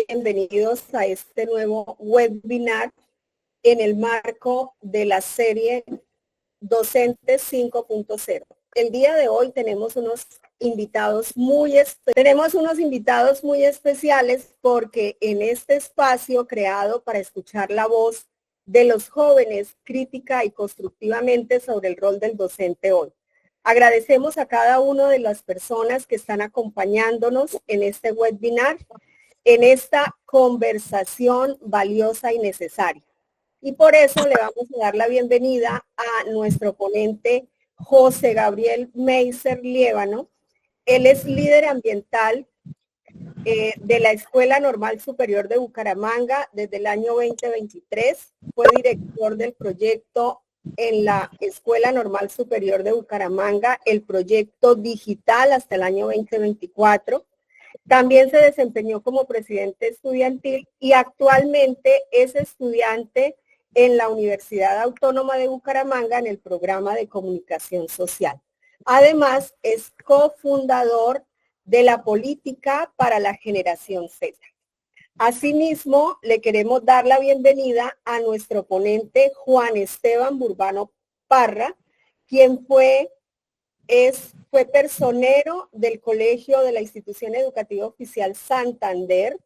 bienvenidos a este nuevo webinar en el marco de la serie Docentes 5.0. El día de hoy tenemos unos invitados muy especiales porque en este espacio creado para escuchar la voz de los jóvenes crítica y constructivamente sobre el rol del docente hoy. Agradecemos a cada una de las personas que están acompañándonos en este webinar, en esta conversación valiosa y necesaria. Y por eso le vamos a dar la bienvenida a nuestro ponente José Gabriel Meiser Liévano. Él es líder ambiental de la Escuela Normal Superior de Bucaramanga desde el año 2023. Fue director del proyecto en la Escuela Normal Superior de Bucaramanga, el proyecto digital hasta el año 2024. También se desempeñó como presidente estudiantil y actualmente es estudiante en la Universidad Autónoma de Bucaramanga en el programa de comunicación social. Además, es cofundador de la política para la generación Z. Asimismo, le queremos dar la bienvenida a nuestro ponente Juan Esteban Burbano Parra, quien fue personero del Colegio de la Institución Educativa Oficial Santander,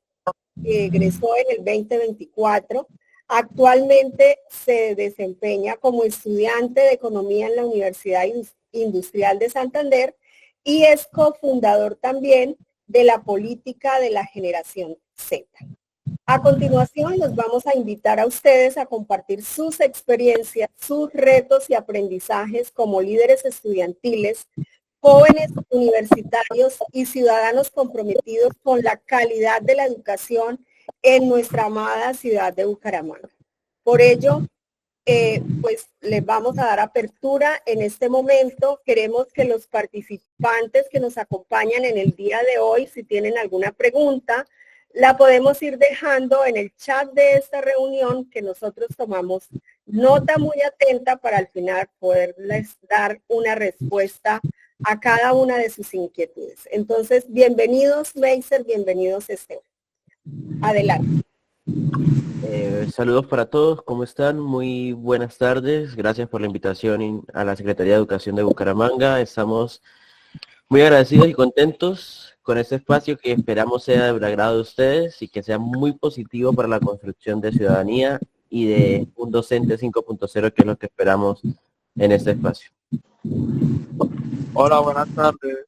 que egresó en el 2024. Actualmente se desempeña como estudiante de Economía en la Universidad Industrial de Santander y es cofundador también de la política de la generación Z. A continuación, los vamos a invitar a ustedes a compartir sus experiencias, sus retos y aprendizajes como líderes estudiantiles, jóvenes universitarios y ciudadanos comprometidos con la calidad de la educación en nuestra amada ciudad de Bucaramanga. Por ello, pues les vamos a dar apertura en este momento. Queremos que los participantes que nos acompañan en el día de hoy, si tienen alguna pregunta, la podemos ir dejando en el chat de esta reunión, que nosotros tomamos nota muy atenta para al final poderles dar una respuesta a cada una de sus inquietudes. Entonces, bienvenidos Meiser, bienvenidos Esteban. Adelante. Saludos para todos, ¿cómo están? Muy buenas tardes, gracias por la invitación a la Secretaría de Educación de Bucaramanga. Estamos muy agradecidos y contentos con este espacio que esperamos sea del agrado de ustedes y que sea muy positivo para la construcción de ciudadanía y de un docente 5.0, que es lo que esperamos en este espacio. Hola, buenas tardes.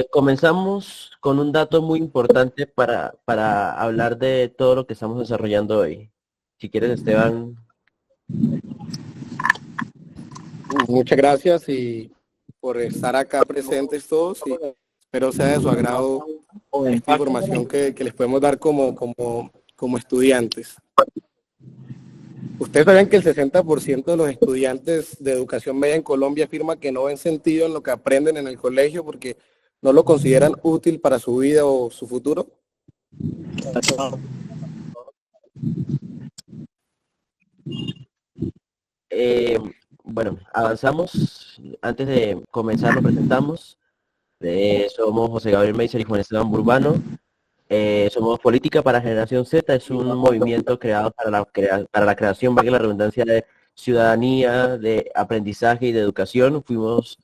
Comenzamos con un dato muy importante para hablar de todo lo que estamos desarrollando hoy. Si quieres, Esteban. Muchas gracias y por estar acá presentes todos, y espero sea de su agrado esta información que les podemos dar como estudiantes. Ustedes saben que el 60% de los estudiantes de educación media en Colombia afirma que no ven sentido en lo que aprenden en el colegio porque no lo consideran útil para su vida o su futuro. Bueno, avanzamos. Antes de comenzar, nos presentamos. Somos José Gabriel Meiser y Juan Esteban Burbano. Somos Política para Generación Z. Es un movimiento creado para la creación, valga la redundancia, de ciudadanía, de aprendizaje y de educación. Fuimos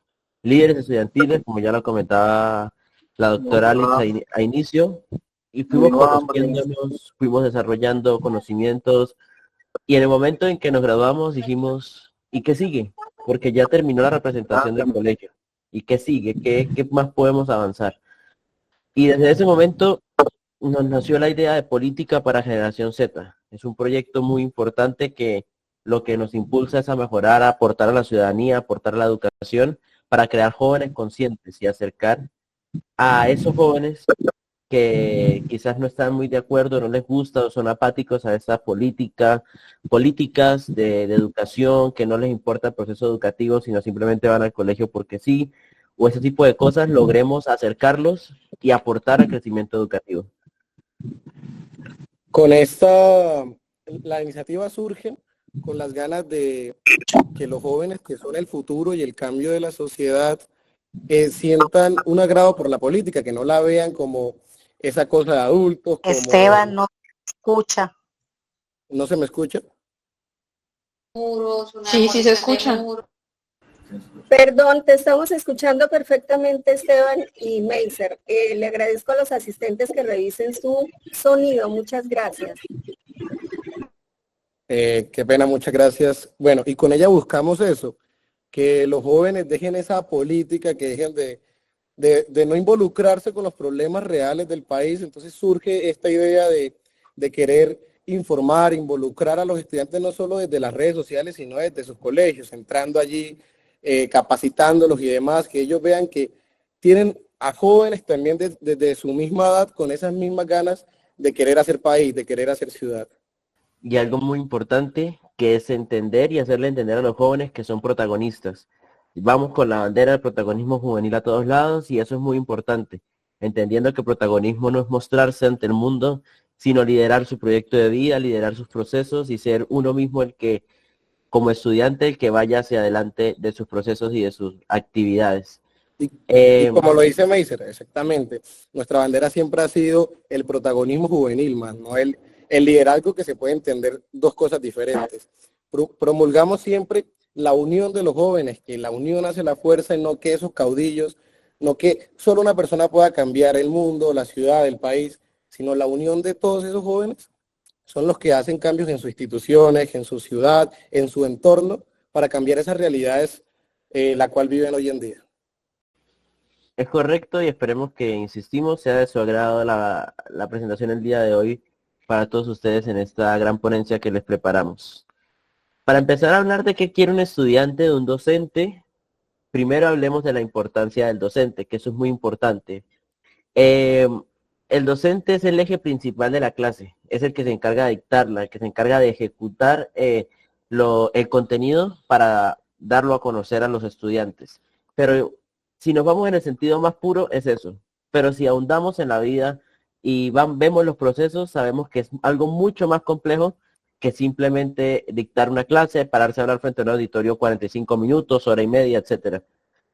líderes estudiantiles, como ya lo comentaba la doctora Alice a inicio, y fuimos conociéndonos, fuimos desarrollando conocimientos, y en el momento en que nos graduamos dijimos, ¿y qué sigue? Porque ya terminó la representación del colegio. ¿Y qué sigue? ¿Qué más podemos avanzar? Y desde ese momento nos nació la idea de Política para Generación Z. Es un proyecto muy importante que lo que nos impulsa es a mejorar, a aportar a la ciudadanía, aportar a la educación, para crear jóvenes conscientes y acercar a esos jóvenes que quizás no están muy de acuerdo, no les gusta o son apáticos a estas políticas de educación, que no les importa el proceso educativo, sino simplemente van al colegio porque sí, o ese tipo de cosas. Logremos acercarlos y aportar al crecimiento educativo. Con la iniciativa surge con las ganas de que los jóvenes, que son el futuro y el cambio de la sociedad, sientan un agrado por la política, que no la vean como esa cosa de adultos, como... Esteban, no escucha. ¿No se me escucha? Sí, sí se escucha. Perdón, te estamos escuchando perfectamente, Esteban y Meiser. Le agradezco a los asistentes que revisen su sonido. Muchas gracias. Qué pena, muchas gracias. Bueno, y con ella buscamos eso, que los jóvenes dejen esa política, que dejen de no involucrarse con los problemas reales del país. Entonces surge esta idea de querer informar, involucrar a los estudiantes no solo desde las redes sociales, sino desde sus colegios, entrando allí, capacitándolos y demás, que ellos vean que tienen a jóvenes también desde su misma edad con esas mismas ganas de querer hacer país, de querer hacer ciudad. Y algo muy importante que es entender y hacerle entender a los jóvenes que son protagonistas. Vamos con la bandera del protagonismo juvenil a todos lados y eso es muy importante, entendiendo que el protagonismo no es mostrarse ante el mundo, sino liderar su proyecto de vida, liderar sus procesos y ser uno mismo el que, como estudiante, el que vaya hacia adelante de sus procesos y de sus actividades. Y como lo dice Meiser, exactamente, nuestra bandera siempre ha sido el protagonismo juvenil, más no el liderazgo, que se puede entender dos cosas diferentes. Promulgamos siempre la unión de los jóvenes, que la unión hace la fuerza y no que esos caudillos, no que solo una persona pueda cambiar el mundo, la ciudad, el país, sino la unión de todos esos jóvenes son los que hacen cambios en sus instituciones, en su ciudad, en su entorno, para cambiar esas realidades la cual viven hoy en día. Es correcto y esperemos que, insistimos, sea de su agrado la presentación el día de hoy para todos ustedes en esta gran ponencia que les preparamos. Para empezar a hablar de qué quiere un estudiante de un docente, primero hablemos de la importancia del docente, que eso es muy importante. El docente es el eje principal de la clase, es el que se encarga de dictarla, el que se encarga de ejecutar el contenido para darlo a conocer a los estudiantes. Pero si nos vamos en el sentido más puro, es eso. Pero si ahondamos en la vida y vemos los procesos, sabemos que es algo mucho más complejo que simplemente dictar una clase, pararse a hablar frente a un auditorio 45 minutos, hora y media, etcétera.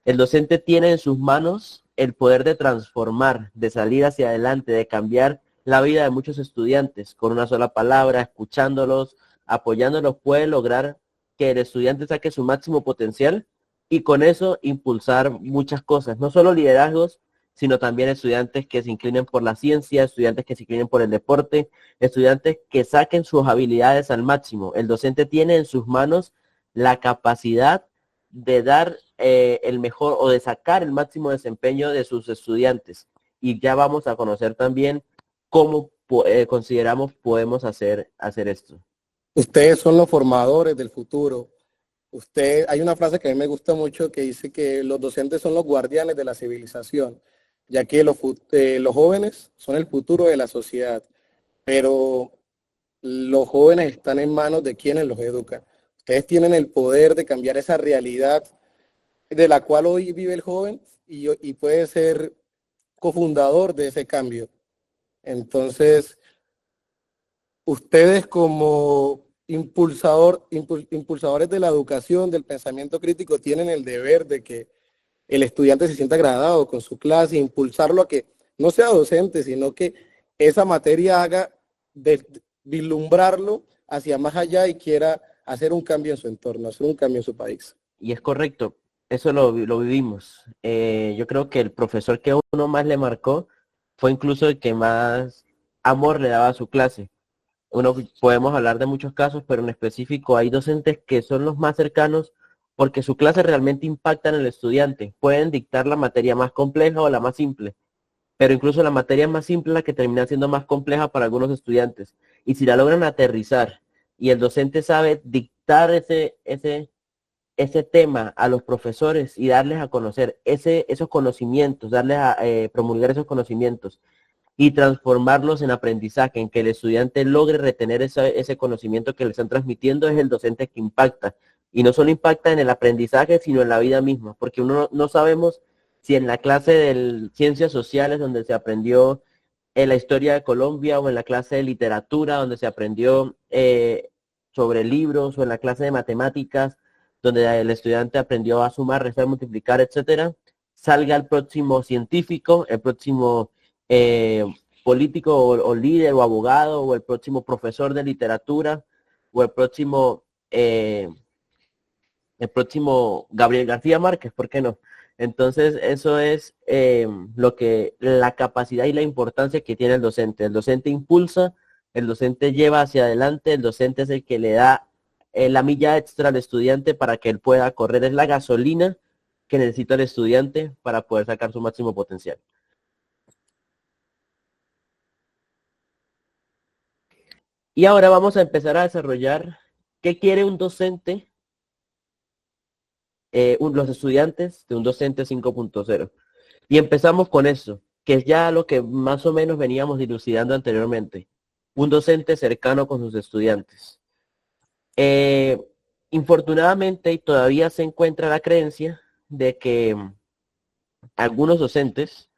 El docente tiene en sus manos el poder de transformar, de salir hacia adelante, de cambiar la vida de muchos estudiantes. Con una sola palabra, escuchándolos, apoyándolos, puede lograr que el estudiante saque su máximo potencial y con eso impulsar muchas cosas, no solo liderazgos, sino también estudiantes que se inclinen por la ciencia, estudiantes que se inclinen por el deporte, estudiantes que saquen sus habilidades al máximo. El docente tiene en sus manos la capacidad de dar el mejor o de sacar el máximo desempeño de sus estudiantes. Y ya vamos a conocer también cómo consideramos podemos hacer esto. Ustedes son los formadores del futuro. Hay una frase que a mí me gusta mucho que dice que los docentes son los guardianes de la civilización, ya que los jóvenes son el futuro de la sociedad, pero los jóvenes están en manos de quienes los educan. Ustedes tienen el poder de cambiar esa realidad de la cual hoy vive el joven y puede ser cofundador de ese cambio. Entonces, ustedes como impulsadores de la educación, del pensamiento crítico, tienen el deber de que el estudiante se sienta agradado con su clase, impulsarlo a que no sea docente, sino que esa materia haga vislumbrarlo hacia más allá y quiera hacer un cambio en su entorno, hacer un cambio en su país. Y es correcto, eso lo vivimos. Yo creo que el profesor que a uno más le marcó fue incluso el que más amor le daba a su clase. Podemos hablar de muchos casos, pero en específico hay docentes que son los más cercanos porque su clase realmente impacta en el estudiante. Pueden dictar la materia más compleja o la más simple, pero incluso la materia más simple es la que termina siendo más compleja para algunos estudiantes. Y si la logran aterrizar y el docente sabe dictar ese tema a los profesores y darles a conocer esos conocimientos, darles a promulgar esos conocimientos y transformarlos en aprendizaje, en que el estudiante logre retener ese conocimiento que le están transmitiendo, es el docente que impacta. Y no solo impacta en el aprendizaje, sino en la vida misma, porque uno no sabemos si en la clase de ciencias sociales, donde se aprendió en la historia de Colombia, o en la clase de literatura, donde se aprendió sobre libros, o en la clase de matemáticas, donde el estudiante aprendió a sumar, restar, multiplicar, etcétera, salga el próximo científico, el próximo político o líder o abogado, o el próximo profesor de literatura, o el próximo Gabriel García Márquez, ¿por qué no? Entonces, eso es la capacidad y la importancia que tiene el docente. El docente impulsa, el docente lleva hacia adelante, el docente es el que le da la milla extra al estudiante para que él pueda correr, es la gasolina que necesita el estudiante para poder sacar su máximo potencial. Y ahora vamos a empezar a desarrollar qué quiere un docente, los estudiantes de un docente 5.0. Y empezamos con eso, que es ya lo que más o menos veníamos dilucidando anteriormente. Un docente cercano con sus estudiantes. Infortunadamente, y todavía se encuentra la creencia de que algunos docentes,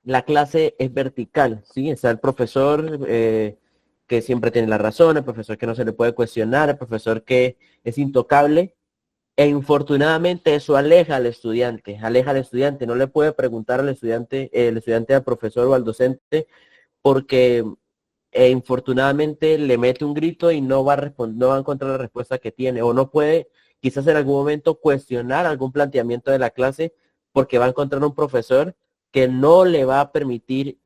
la clase es vertical, ¿sí? Está el profesor que siempre tiene la razón, el profesor que no se le puede cuestionar, el profesor que es intocable, e infortunadamente eso aleja al estudiante, no le puede preguntar al estudiante, el estudiante al profesor o al docente, porque infortunadamente le mete un grito y no va a no va a encontrar la respuesta que tiene, o no puede quizás en algún momento cuestionar algún planteamiento de la clase, porque va a encontrar un profesor que no le va a permitir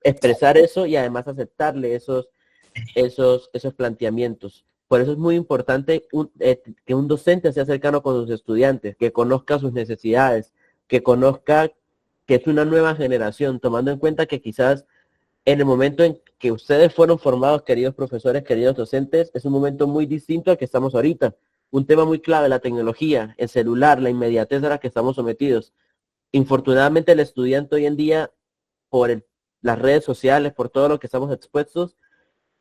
expresar eso y además aceptarle esos planteamientos. Por eso es muy importante que un docente sea cercano con sus estudiantes, que conozca sus necesidades, que conozca que es una nueva generación, tomando en cuenta que quizás en el momento en que ustedes fueron formados, queridos profesores, queridos docentes, es un momento muy distinto al que estamos ahorita. Un tema muy clave, la tecnología, el celular, la inmediatez a la que estamos sometidos. Infortunadamente el estudiante hoy en día, las redes sociales, por todo lo que estamos expuestos,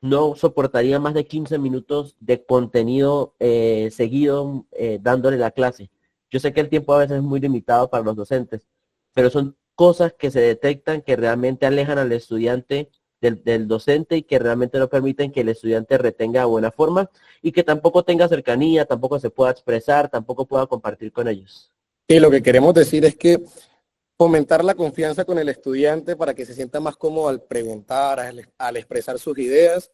no soportaría más de 15 minutos de contenido seguido dándole la clase. Yo sé que el tiempo a veces es muy limitado para los docentes, pero son cosas que se detectan que realmente alejan al estudiante del docente y que realmente no permiten que el estudiante retenga de buena forma y que tampoco tenga cercanía, tampoco se pueda expresar, tampoco pueda compartir con ellos. Y lo que queremos decir es que fomentar la confianza con el estudiante para que se sienta más cómodo al preguntar, al expresar sus ideas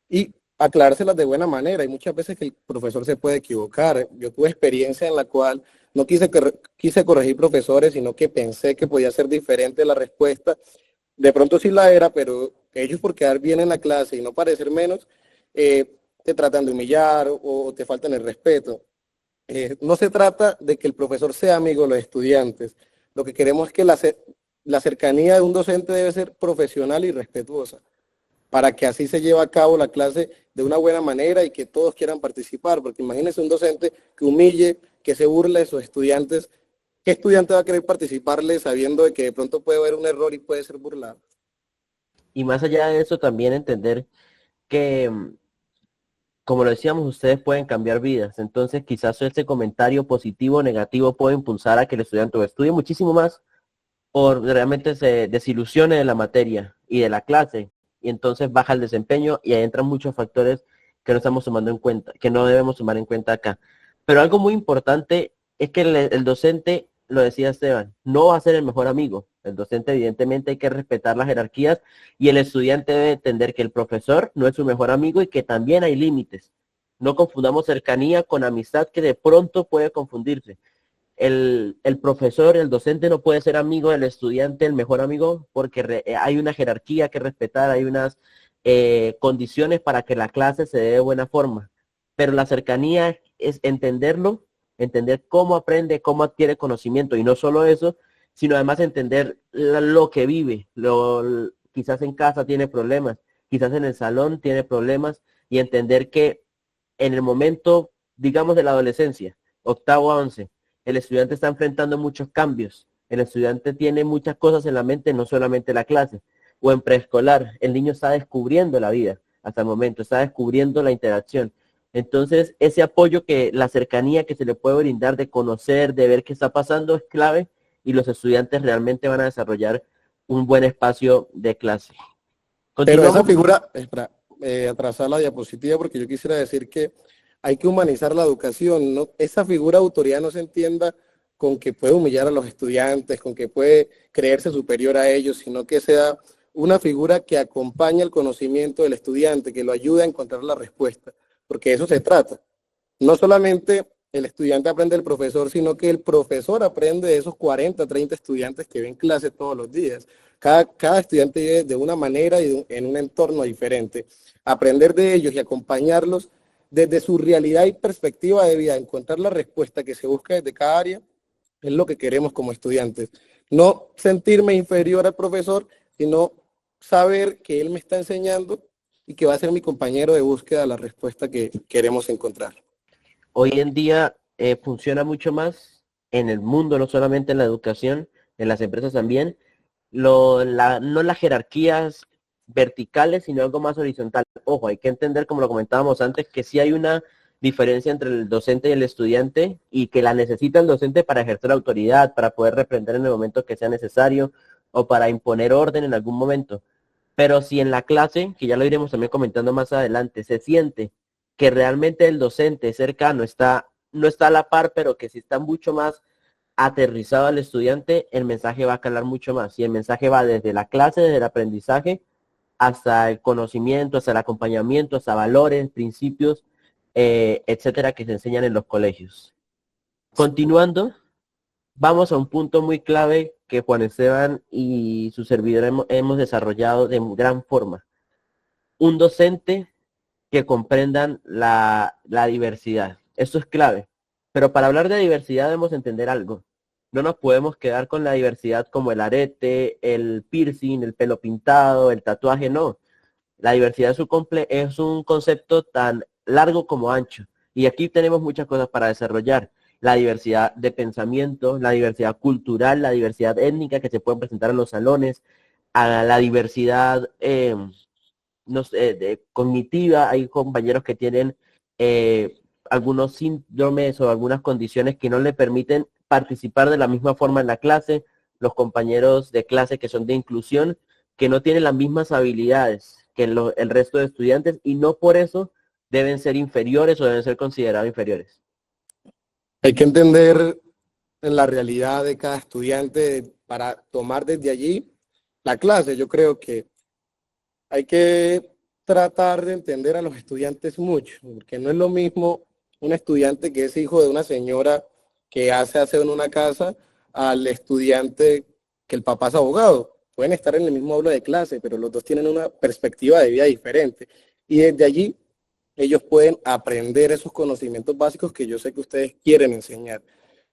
y aclarárselas de buena manera. Hay muchas veces que el profesor se puede equivocar. Yo tuve experiencia en la cual no quise corregir profesores, sino que pensé que podía ser diferente la respuesta. De pronto sí la era, pero ellos por quedar bien en la clase y no parecer menos, te tratan de humillar o te faltan el respeto. No se trata de que el profesor sea amigo de los estudiantes. Lo que queremos es que la cercanía de un docente debe ser profesional y respetuosa, para que así se lleve a cabo la clase de una buena manera y que todos quieran participar, porque imagínense un docente que humille, que se burle de sus estudiantes. ¿Qué estudiante va a querer participarle sabiendo de que de pronto puede haber un error y puede ser burlado? Y más allá de eso, también entender que, como lo decíamos, ustedes pueden cambiar vidas. Entonces, quizás este comentario positivo o negativo puede impulsar a que el estudiante estudie muchísimo más o realmente se desilusione de la materia y de la clase. Y entonces baja el desempeño y ahí entran muchos factores que no estamos tomando en cuenta, que no debemos tomar en cuenta acá. Pero algo muy importante es que el docente, lo decía Esteban, no va a ser el mejor amigo. El docente evidentemente hay que respetar las jerarquías y el estudiante debe entender que el profesor no es su mejor amigo y que también hay límites. No confundamos cercanía con amistad, que de pronto puede confundirse. El profesor, el docente no puede ser amigo del estudiante, el mejor amigo, porque hay una jerarquía que respetar, hay unas condiciones para que la clase se dé de buena forma. Pero la cercanía es entenderlo, entender cómo aprende, cómo adquiere conocimiento, y no solo eso, sino además entender lo que vive. Quizás en casa tiene problemas, quizás en el salón tiene problemas, y entender que en el momento, digamos, de la adolescencia, octavo a 11, el estudiante está enfrentando muchos cambios. El estudiante tiene muchas cosas en la mente, no solamente la clase. O en preescolar, el niño está descubriendo la vida hasta el momento, está descubriendo la interacción. Entonces, ese apoyo, la cercanía que se le puede brindar de conocer, de ver qué está pasando, es clave, y los estudiantes realmente van a desarrollar un buen espacio de clase. Pero esa figura, espera, atrasar la diapositiva, porque yo quisiera decir que hay que humanizar la educación, ¿no? Esa figura de autoridad no se entienda con que puede humillar a los estudiantes, con que puede creerse superior a ellos, sino que sea una figura que acompañe el conocimiento del estudiante, que lo ayude a encontrar la respuesta, porque de eso se trata. No solamente el estudiante aprende del profesor, sino que el profesor aprende de esos 40, 30 estudiantes que ven clase todos los días. Cada estudiante vive de una manera y en un entorno diferente. Aprender de ellos y acompañarlos desde su realidad y perspectiva de vida, encontrar la respuesta que se busca desde cada área, es lo que queremos como estudiantes. No sentirme inferior al profesor, sino saber que él me está enseñando y que va a ser mi compañero de búsqueda de la respuesta que queremos encontrar. Hoy en día funciona mucho más en el mundo, no solamente en la educación, en las empresas también, no las jerarquías verticales, sino algo más horizontal. Ojo, hay que entender, como lo comentábamos antes, que sí hay una diferencia entre el docente y el estudiante y que la necesita el docente para ejercer autoridad, para poder reprender en el momento que sea necesario o para imponer orden en algún momento. Pero si en la clase, que ya lo iremos también comentando más adelante, se siente que realmente el docente cercano no está a la par, pero que sí está mucho más aterrizado al estudiante, el mensaje va a calar mucho más. Y el mensaje va desde la clase, desde el aprendizaje, hasta el conocimiento, hasta el acompañamiento, hasta valores, principios, etcétera, que se enseñan en los colegios. Continuando, vamos a un punto muy clave que Juan Esteban y su servidor hemos desarrollado de gran forma. Un docente que comprendan la diversidad. Esto es clave. Pero para hablar de diversidad debemos entender algo. No nos podemos quedar con la diversidad como el arete, el piercing, el pelo pintado, el tatuaje, no. La diversidad es un concepto tan largo como ancho. Y aquí tenemos muchas cosas para desarrollar. La diversidad de pensamiento, la diversidad cultural, la diversidad étnica que se pueden presentar en los salones, a la diversidad no sé, cognitiva. Hay compañeros que tienen algunos síndromes o algunas condiciones que no le permiten participar de la misma forma en la clase, los compañeros de clase que son de inclusión, que no tienen las mismas habilidades que el resto de estudiantes y no por eso deben ser inferiores o deben ser considerados inferiores. Hay que entender la realidad de cada estudiante para tomar desde allí la clase. Yo creo que hay que tratar de entender a los estudiantes mucho, porque no es lo mismo un estudiante que es hijo de una señora que hace aseo en una casa al estudiante que el papá es abogado. Pueden estar en el mismo aula de clase, pero los dos tienen una perspectiva de vida diferente. Y desde allí ellos pueden aprender esos conocimientos básicos que yo sé que ustedes quieren enseñar.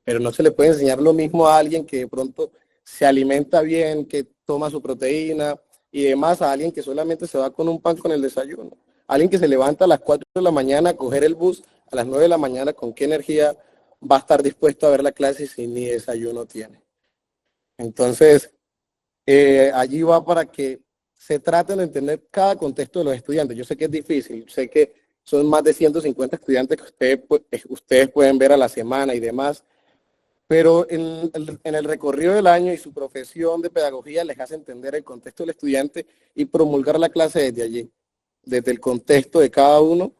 Pero no se le puede enseñar lo mismo a alguien que de pronto se alimenta bien, que toma su proteína y demás, a alguien que solamente se va con un pan con el desayuno. Alguien que se levanta a las 4 de la mañana a coger el bus, a las 9 de la mañana, ¿con qué energía va a estar dispuesto a ver la clase si ni desayuno tiene? Entonces, allí va para que se traten de entender cada contexto de los estudiantes. Yo sé que es difícil, sé que son más de 150 estudiantes que ustedes pueden ver a la semana y demás, pero en el recorrido del año y su profesión de pedagogía les hace entender el contexto del estudiante y promulgar la clase desde allí, desde el contexto de cada uno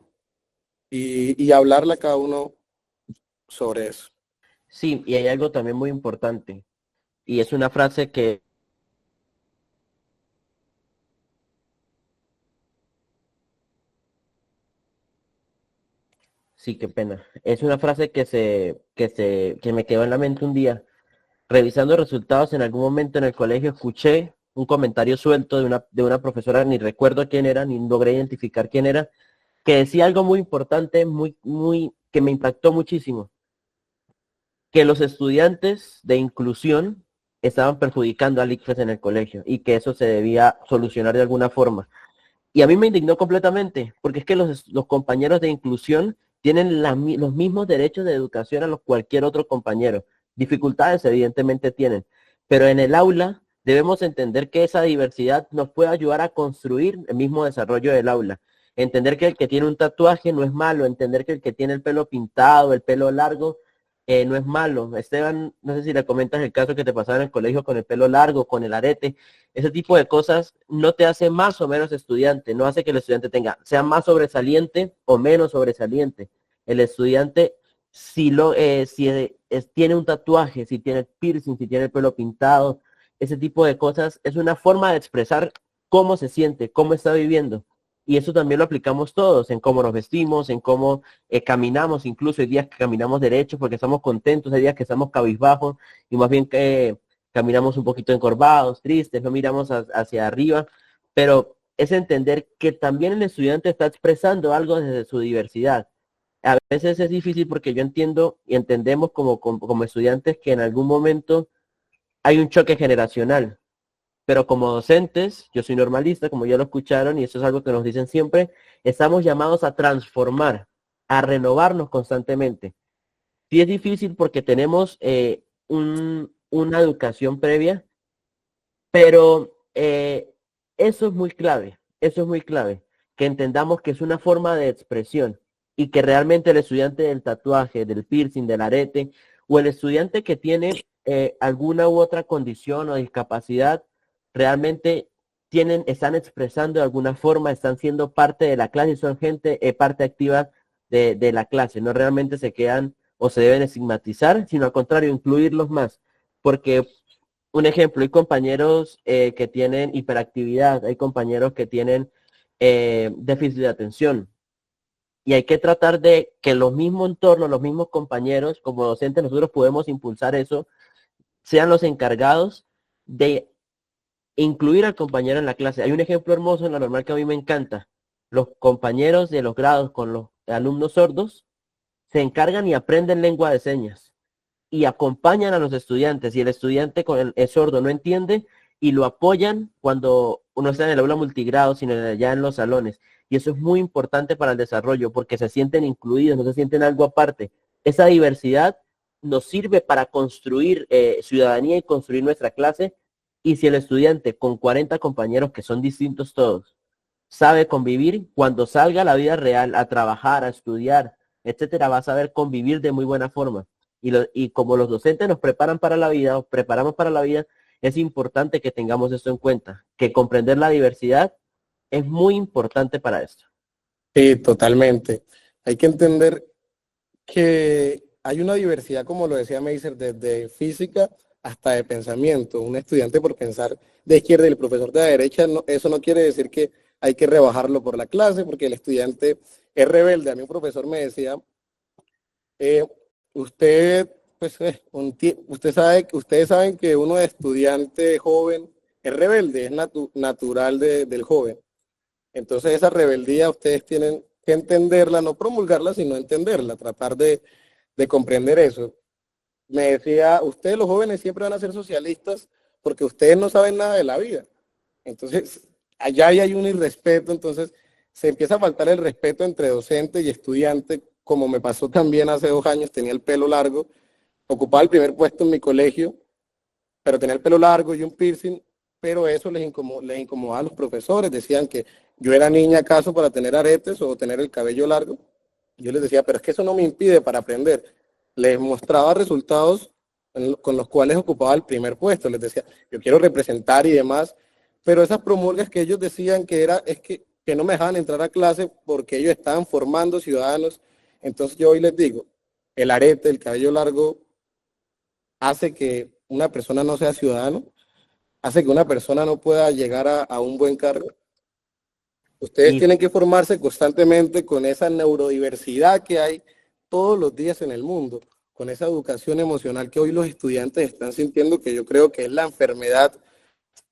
y hablarle a cada uno sobre eso. Sí, y hay algo también muy importante, y es una frase que sí, qué pena. Es una frase que me quedó en la mente un día. Revisando resultados en algún momento en el colegio, escuché un comentario suelto de una profesora, ni recuerdo quién era, ni logré identificar quién era, que decía algo muy importante, que me impactó muchísimo, que los estudiantes de inclusión estaban perjudicando al ICFES en el colegio y que eso se debía solucionar de alguna forma. Y a mí me indignó completamente, porque es que los compañeros de inclusión tienen los mismos derechos de educación a los cualquier otro compañero. Dificultades evidentemente tienen, pero en el aula debemos entender que esa diversidad nos puede ayudar a construir el mismo desarrollo del aula. Entender que el que tiene un tatuaje no es malo, entender que el que tiene el pelo pintado, el pelo largo, no es malo. Esteban, no sé si le comentas el caso que te pasaba en el colegio con el pelo largo, con el arete. Ese tipo de cosas no te hace más o menos estudiante, no hace que el estudiante sea más sobresaliente o menos sobresaliente. El estudiante, si tiene un tatuaje, si tiene piercing, si tiene el pelo pintado, ese tipo de cosas, es una forma de expresar cómo se siente, cómo está viviendo. Y eso también lo aplicamos todos, en cómo nos vestimos, en cómo caminamos, incluso hay días que caminamos derecho porque estamos contentos, hay días que estamos cabizbajos y más bien que caminamos un poquito encorvados, tristes, no miramos hacia arriba, pero es entender que también el estudiante está expresando algo desde su diversidad. A veces es difícil porque yo entiendo y entendemos como estudiantes que en algún momento hay un choque generacional, pero como docentes, yo soy normalista, como ya lo escucharon, y eso es algo que nos dicen siempre, estamos llamados a transformar, a renovarnos constantemente. Sí es difícil porque tenemos una educación previa, pero eso es muy clave, que entendamos que es una forma de expresión y que realmente el estudiante del tatuaje, del piercing, del arete, o el estudiante que tiene alguna u otra condición o discapacidad, realmente están expresando de alguna forma, están siendo parte de la clase y son gente, parte activa de la clase, no realmente se quedan o se deben estigmatizar, sino al contrario, incluirlos más, porque un ejemplo, hay compañeros que tienen hiperactividad, hay compañeros que tienen déficit de atención y hay que tratar de que los mismos entornos, los mismos compañeros, como docentes, nosotros podemos impulsar eso, sean los encargados de incluir al compañero en la clase. Hay un ejemplo hermoso en la normal que a mí me encanta. Los compañeros de los grados con los alumnos sordos se encargan y aprenden lengua de señas y acompañan a los estudiantes y el estudiante con el sordo no entiende y lo apoyan cuando uno está en el aula multigrado, sino ya en los salones. Y eso es muy importante para el desarrollo porque se sienten incluidos, no se sienten algo aparte. Esa diversidad nos sirve para construir ciudadanía y construir nuestra clase. Y si el estudiante con 40 compañeros que son distintos todos, sabe convivir, cuando salga a la vida real, a trabajar, a estudiar, etcétera, va a saber convivir de muy buena forma. Y como los docentes nos preparan para la vida, o preparamos para la vida, es importante que tengamos esto en cuenta, que comprender la diversidad es muy importante para esto. Sí, totalmente. Hay que entender que hay una diversidad, como lo decía Meiser, desde física hasta de pensamiento. Un estudiante por pensar de izquierda y el profesor de la derecha, eso no quiere decir que hay que rebajarlo por la clase, porque el estudiante es rebelde. A mí un profesor me decía, usted, pues, ustedes saben que uno de estudiante joven es rebelde, es natural del joven. Entonces esa rebeldía ustedes tienen que entenderla, no promulgarla, sino entenderla, tratar de comprender eso. Me decía, ustedes los jóvenes siempre van a ser socialistas porque ustedes no saben nada de la vida. Entonces, allá hay un irrespeto, entonces se empieza a faltar el respeto entre docente y estudiante, como me pasó también hace 2 años, tenía el pelo largo, ocupaba el primer puesto en mi colegio, pero tenía el pelo largo y un piercing, pero eso les incomodaba a los profesores, decían que yo era niña acaso para tener aretes o tener el cabello largo. Yo les decía, pero es que eso no me impide para aprender. Les mostraba resultados con los cuales ocupaba el primer puesto, les decía, yo quiero representar y demás, pero esas promulgas que ellos decían es que no me dejaban entrar a clase porque ellos estaban formando ciudadanos. Entonces yo hoy les digo, el arete, el cabello largo, hace que una persona no sea ciudadano, hace que una persona no pueda llegar a un buen cargo. Ustedes tienen que formarse constantemente con esa neurodiversidad que hay todos los días en el mundo, con esa educación emocional que hoy los estudiantes están sintiendo, que yo creo que es la enfermedad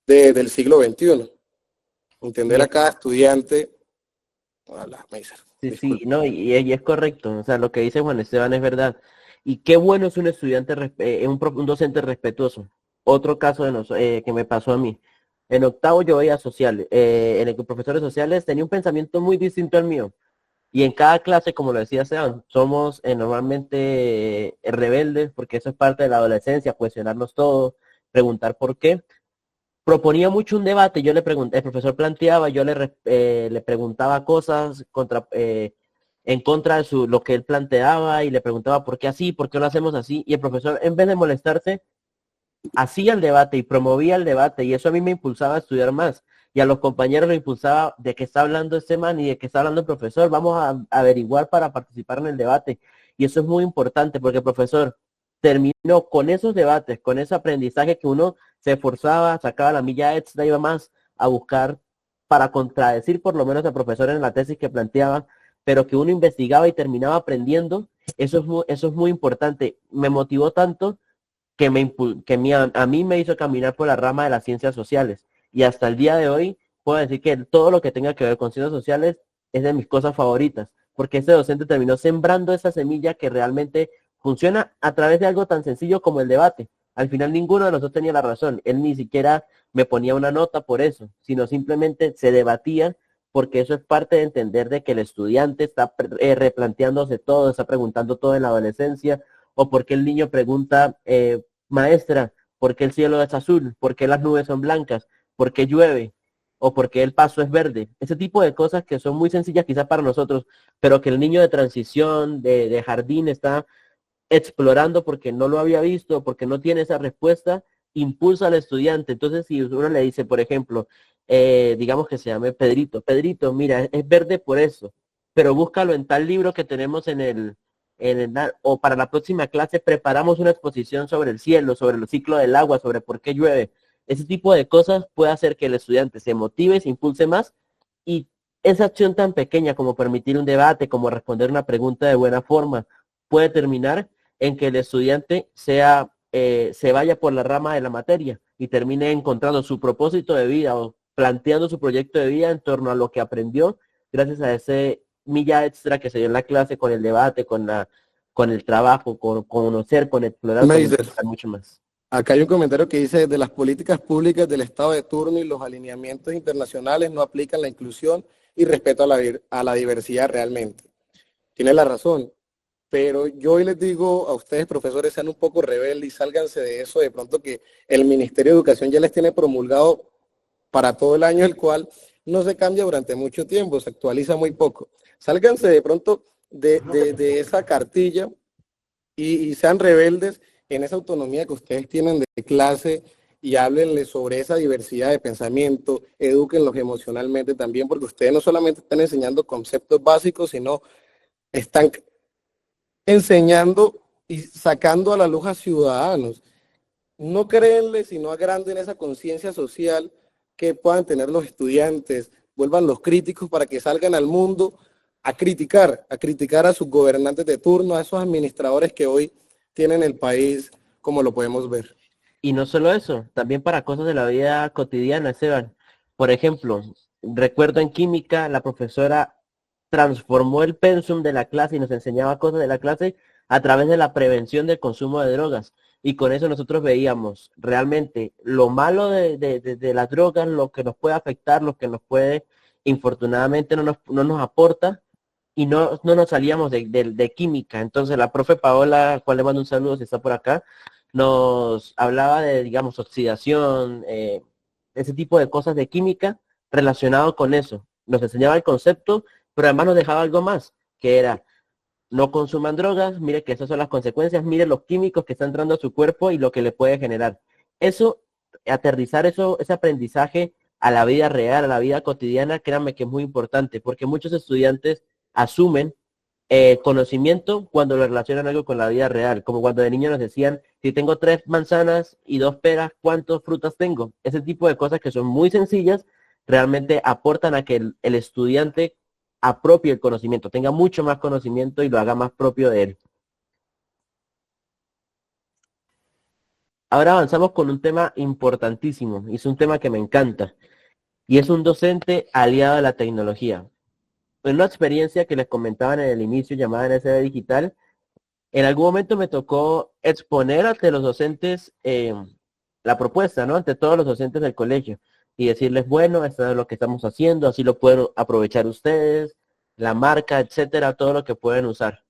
del siglo XXI. Entender a cada estudiante. Sí, no, y es correcto, o sea, lo que dice Juan Esteban es verdad. Y qué bueno es un estudiante, un docente respetuoso. Otro caso que me pasó a mí. En octavo yo veía sociales, en el que profesores sociales tenía un pensamiento muy distinto al mío. Y en cada clase, como lo decía Sean, somos normalmente rebeldes, porque eso es parte de la adolescencia, cuestionarnos todo, preguntar por qué. Proponía mucho un debate, yo le pregunté, el profesor planteaba, yo le preguntaba cosas en contra de lo que él planteaba y le preguntaba por qué así, por qué lo hacemos así. Y el profesor, en vez de molestarse, hacía el debate y promovía el debate y eso a mí me impulsaba a estudiar más y a los compañeros lo impulsaba de qué está hablando este man y de qué está hablando el profesor, vamos a averiguar para participar en el debate y eso es muy importante porque el profesor terminó con esos debates, con ese aprendizaje que uno se esforzaba, sacaba la milla extra, iba más a buscar para contradecir por lo menos al profesor en la tesis que planteaba, pero que uno investigaba y terminaba aprendiendo, eso es muy importante. Me motivó tanto que, a mí me hizo caminar por la rama de las ciencias sociales. Y hasta el día de hoy puedo decir que todo lo que tenga que ver con ciencias sociales es de mis cosas favoritas, porque ese docente terminó sembrando esa semilla que realmente funciona a través de algo tan sencillo como el debate. Al final ninguno de nosotros tenía la razón. Él ni siquiera me ponía una nota por eso, sino simplemente se debatía, porque eso es parte de entender de que el estudiante está replanteándose todo, está preguntando todo en la adolescencia, o porque el niño pregunta, maestra, ¿por qué el cielo es azul? ¿Por qué las nubes son blancas? ¿Por qué llueve? ¿O por qué el paso es verde? Ese tipo de cosas que son muy sencillas quizás para nosotros, pero que el niño de transición, de jardín, está explorando porque no lo había visto, porque no tiene esa respuesta, impulsa al estudiante. Entonces, si uno le dice, por ejemplo, digamos que se llame Pedrito, Pedrito, mira, es verde por eso, pero búscalo en tal libro que tenemos o para la próxima clase preparamos una exposición sobre el cielo, sobre el ciclo del agua, sobre por qué llueve. Ese tipo de cosas puede hacer que el estudiante se motive, se impulse más, y esa acción tan pequeña como permitir un debate, como responder una pregunta de buena forma, puede terminar en que el estudiante se vaya por la rama de la materia y termine encontrando su propósito de vida o planteando su proyecto de vida en torno a lo que aprendió gracias a ese milla extra que se dio en la clase, con el debate, con el trabajo, con conocer, con explorar, Me con dices, investigar mucho más. acá hay un comentario que dice, de las políticas públicas del Estado de turno y los alineamientos internacionales no aplican la inclusión y respeto a la diversidad realmente. Tiene la razón, pero yo hoy les digo a ustedes, profesores, sean un poco rebeldes y sálganse de eso, de pronto que el Ministerio de Educación ya les tiene promulgado para todo el año, el cual no se cambia durante mucho tiempo, se actualiza muy poco. Sálganse de pronto de esa cartilla y sean rebeldes en esa autonomía que ustedes tienen de clase y háblenle sobre esa diversidad de pensamiento, edúquenlos emocionalmente también, porque ustedes no solamente están enseñando conceptos básicos, sino están enseñando y sacando a la luz a ciudadanos. No créenle, sino agranden esa conciencia social que puedan tener los estudiantes, vuelvan los críticos para que salgan al mundo a criticar a sus gobernantes de turno, a esos administradores que hoy tienen el país, como lo podemos ver. Y no solo eso, también para cosas de la vida cotidiana, Esteban. Por ejemplo, recuerdo en química, la profesora transformó el pensum de la clase y nos enseñaba cosas de la clase a través de la prevención del consumo de drogas. Y con eso nosotros veíamos realmente lo malo de las drogas, lo que nos puede afectar, lo que nos puede, infortunadamente, no nos aporta, y no nos salíamos de química. Entonces la profe Paola, al cual le mando un saludo si está por acá, nos hablaba de, digamos, oxidación, ese tipo de cosas de química relacionado con eso. Nos enseñaba el concepto, pero además nos dejaba algo más, que era: no consuman drogas, mire que esas son las consecuencias, mire los químicos que están entrando a su cuerpo y lo que le puede generar. Eso, aterrizar eso, ese aprendizaje a la vida real, a la vida cotidiana, créanme que es muy importante, porque muchos estudiantes asumen conocimiento cuando lo relacionan algo con la vida real, como cuando de niño nos decían, si tengo 3 manzanas y 2 peras, ¿cuántas frutas tengo? Ese tipo de cosas que son muy sencillas, realmente aportan a que el estudiante apropie el conocimiento, tenga mucho más conocimiento y lo haga más propio de él. Ahora avanzamos con un tema importantísimo, y es un tema que me encanta, y es un docente aliado a la tecnología. En una experiencia que les comentaba en el inicio, llamada NSD Digital, en algún momento me tocó exponer ante los docentes la propuesta, ¿no? Ante todos los docentes del colegio, y decirles, bueno, esto es lo que estamos haciendo, así lo pueden aprovechar ustedes, la marca, etcétera, todo lo que pueden usar.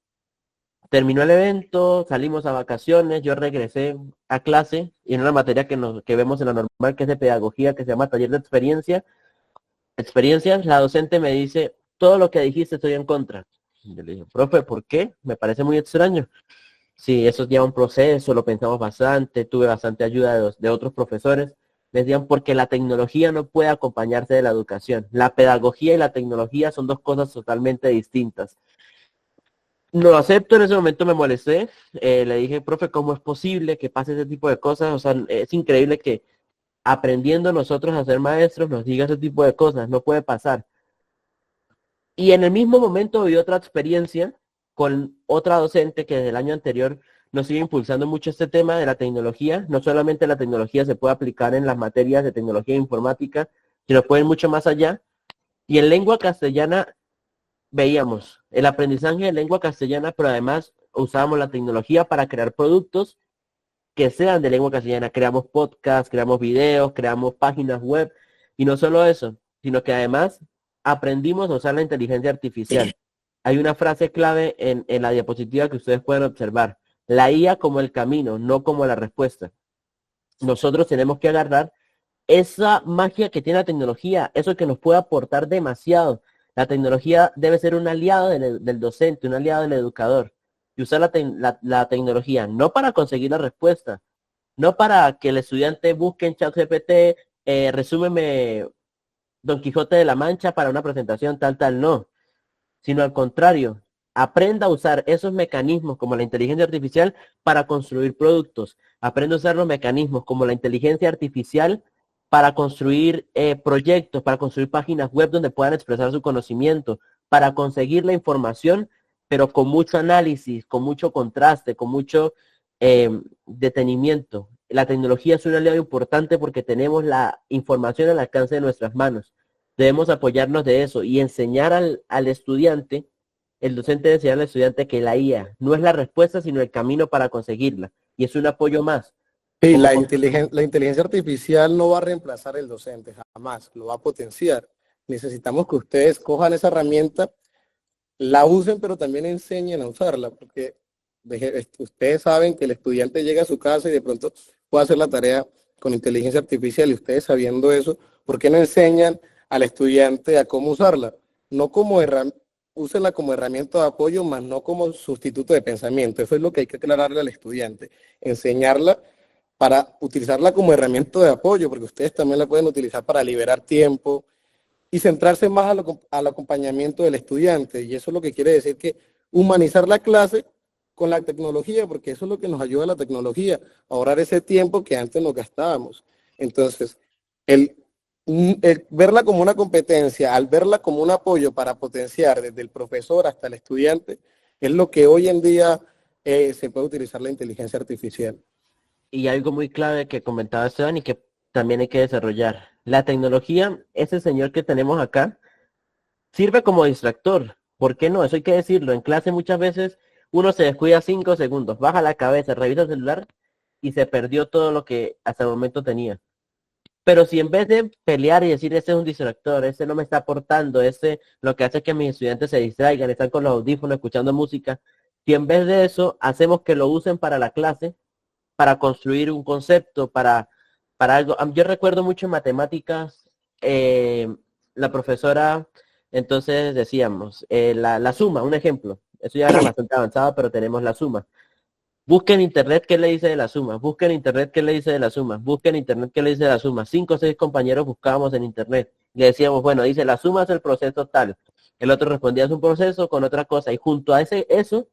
Terminó el evento, salimos a vacaciones, yo regresé a clase y en una materia que vemos en la normal, que es de pedagogía, que se llama taller de experiencias, la docente me dice, todo lo que dijiste estoy en contra. Y yo le dije, profe, ¿por qué? Me parece muy extraño. Sí, eso lleva un proceso, lo pensamos bastante, tuve bastante ayuda de otros profesores. Me decían, porque la tecnología no puede acompañarse de la educación. La pedagogía y la tecnología son dos cosas totalmente distintas. No lo acepto, en ese momento me molesté, le dije, profe, ¿cómo es posible que pase ese tipo de cosas? O sea, es increíble que aprendiendo nosotros a ser maestros nos diga ese tipo de cosas, no puede pasar. Y en el mismo momento vi otra experiencia con otra docente que desde el año anterior nos sigue impulsando mucho este tema de la tecnología. No solamente la tecnología se puede aplicar en las materias de tecnología e informática, sino puede ir mucho más allá. Y en lengua castellana veíamos el aprendizaje de lengua castellana, pero además usábamos la tecnología para crear productos que sean de lengua castellana. Creamos podcasts, creamos videos, creamos páginas web. Y no solo eso, sino que además aprendimos a usar la inteligencia artificial. Hay una frase clave en la diapositiva que ustedes pueden observar. La IA como el camino, no como la respuesta. Nosotros tenemos que agarrar esa magia que tiene la tecnología, eso que nos puede aportar demasiado. La tecnología debe ser un aliado del docente, un aliado del educador. Y usar la tecnología no para conseguir la respuesta, no para que el estudiante busque en ChatGPT, resúmeme Don Quijote de la Mancha para una presentación tal, no, sino al contrario, aprenda a usar esos mecanismos como la inteligencia artificial para construir productos. Aprenda a usar los mecanismos como la inteligencia artificial para construir proyectos, para construir páginas web donde puedan expresar su conocimiento, para conseguir la información, pero con mucho análisis, con mucho contraste, con mucho detenimiento. La tecnología es un aliado importante porque tenemos la información al alcance de nuestras manos. Debemos apoyarnos de eso y enseñar al estudiante, el docente debe enseñar al estudiante que la IA no es la respuesta, sino el camino para conseguirla. Y es un apoyo más. Sí, la inteligencia artificial no va a reemplazar el docente, jamás, lo va a potenciar. Necesitamos que ustedes cojan esa herramienta, la usen, pero también enseñen a usarla, porque ustedes saben que el estudiante llega a su casa y de pronto puede hacer la tarea con inteligencia artificial, y ustedes sabiendo eso, ¿por qué no enseñan al estudiante a cómo usarla? No como úsenla como herramienta de apoyo, más no como sustituto de pensamiento. Eso es lo que hay que aclararle al estudiante, enseñarla para utilizarla como herramienta de apoyo, porque ustedes también la pueden utilizar para liberar tiempo y centrarse más al acompañamiento del estudiante. Y eso es lo que quiere decir que humanizar la clase con la tecnología, porque eso es lo que nos ayuda a la tecnología, a ahorrar ese tiempo que antes nos gastábamos. Entonces, el verla como una competencia, al verla como un apoyo para potenciar desde el profesor hasta el estudiante, es lo que hoy en día se puede utilizar la inteligencia artificial. Y algo muy clave que comentaba Esteban y que también hay que desarrollar. La tecnología, ese señor que tenemos acá, sirve como distractor. ¿Por qué no? Eso hay que decirlo. En clase muchas veces uno se descuida 5 segundos, baja la cabeza, revisa el celular y se perdió todo lo que hasta el momento tenía. Pero si en vez de pelear y decir, ese es un distractor, ese no me está aportando, ese lo que hace es que mis estudiantes se distraigan, están con los audífonos escuchando música, si en vez de eso hacemos que lo usen para la clase, para construir un concepto, para algo. Yo recuerdo mucho en matemáticas, la profesora, entonces decíamos, la suma, un ejemplo, eso ya era bastante avanzado, pero tenemos la suma. Busca en internet qué le dice de la suma, busca en internet qué le dice de la suma, busca en internet qué le dice de la suma. 5 o 6 compañeros buscábamos en internet. Le decíamos, bueno, dice la suma es el proceso tal. El otro respondía es un proceso con otra cosa. Y junto a eso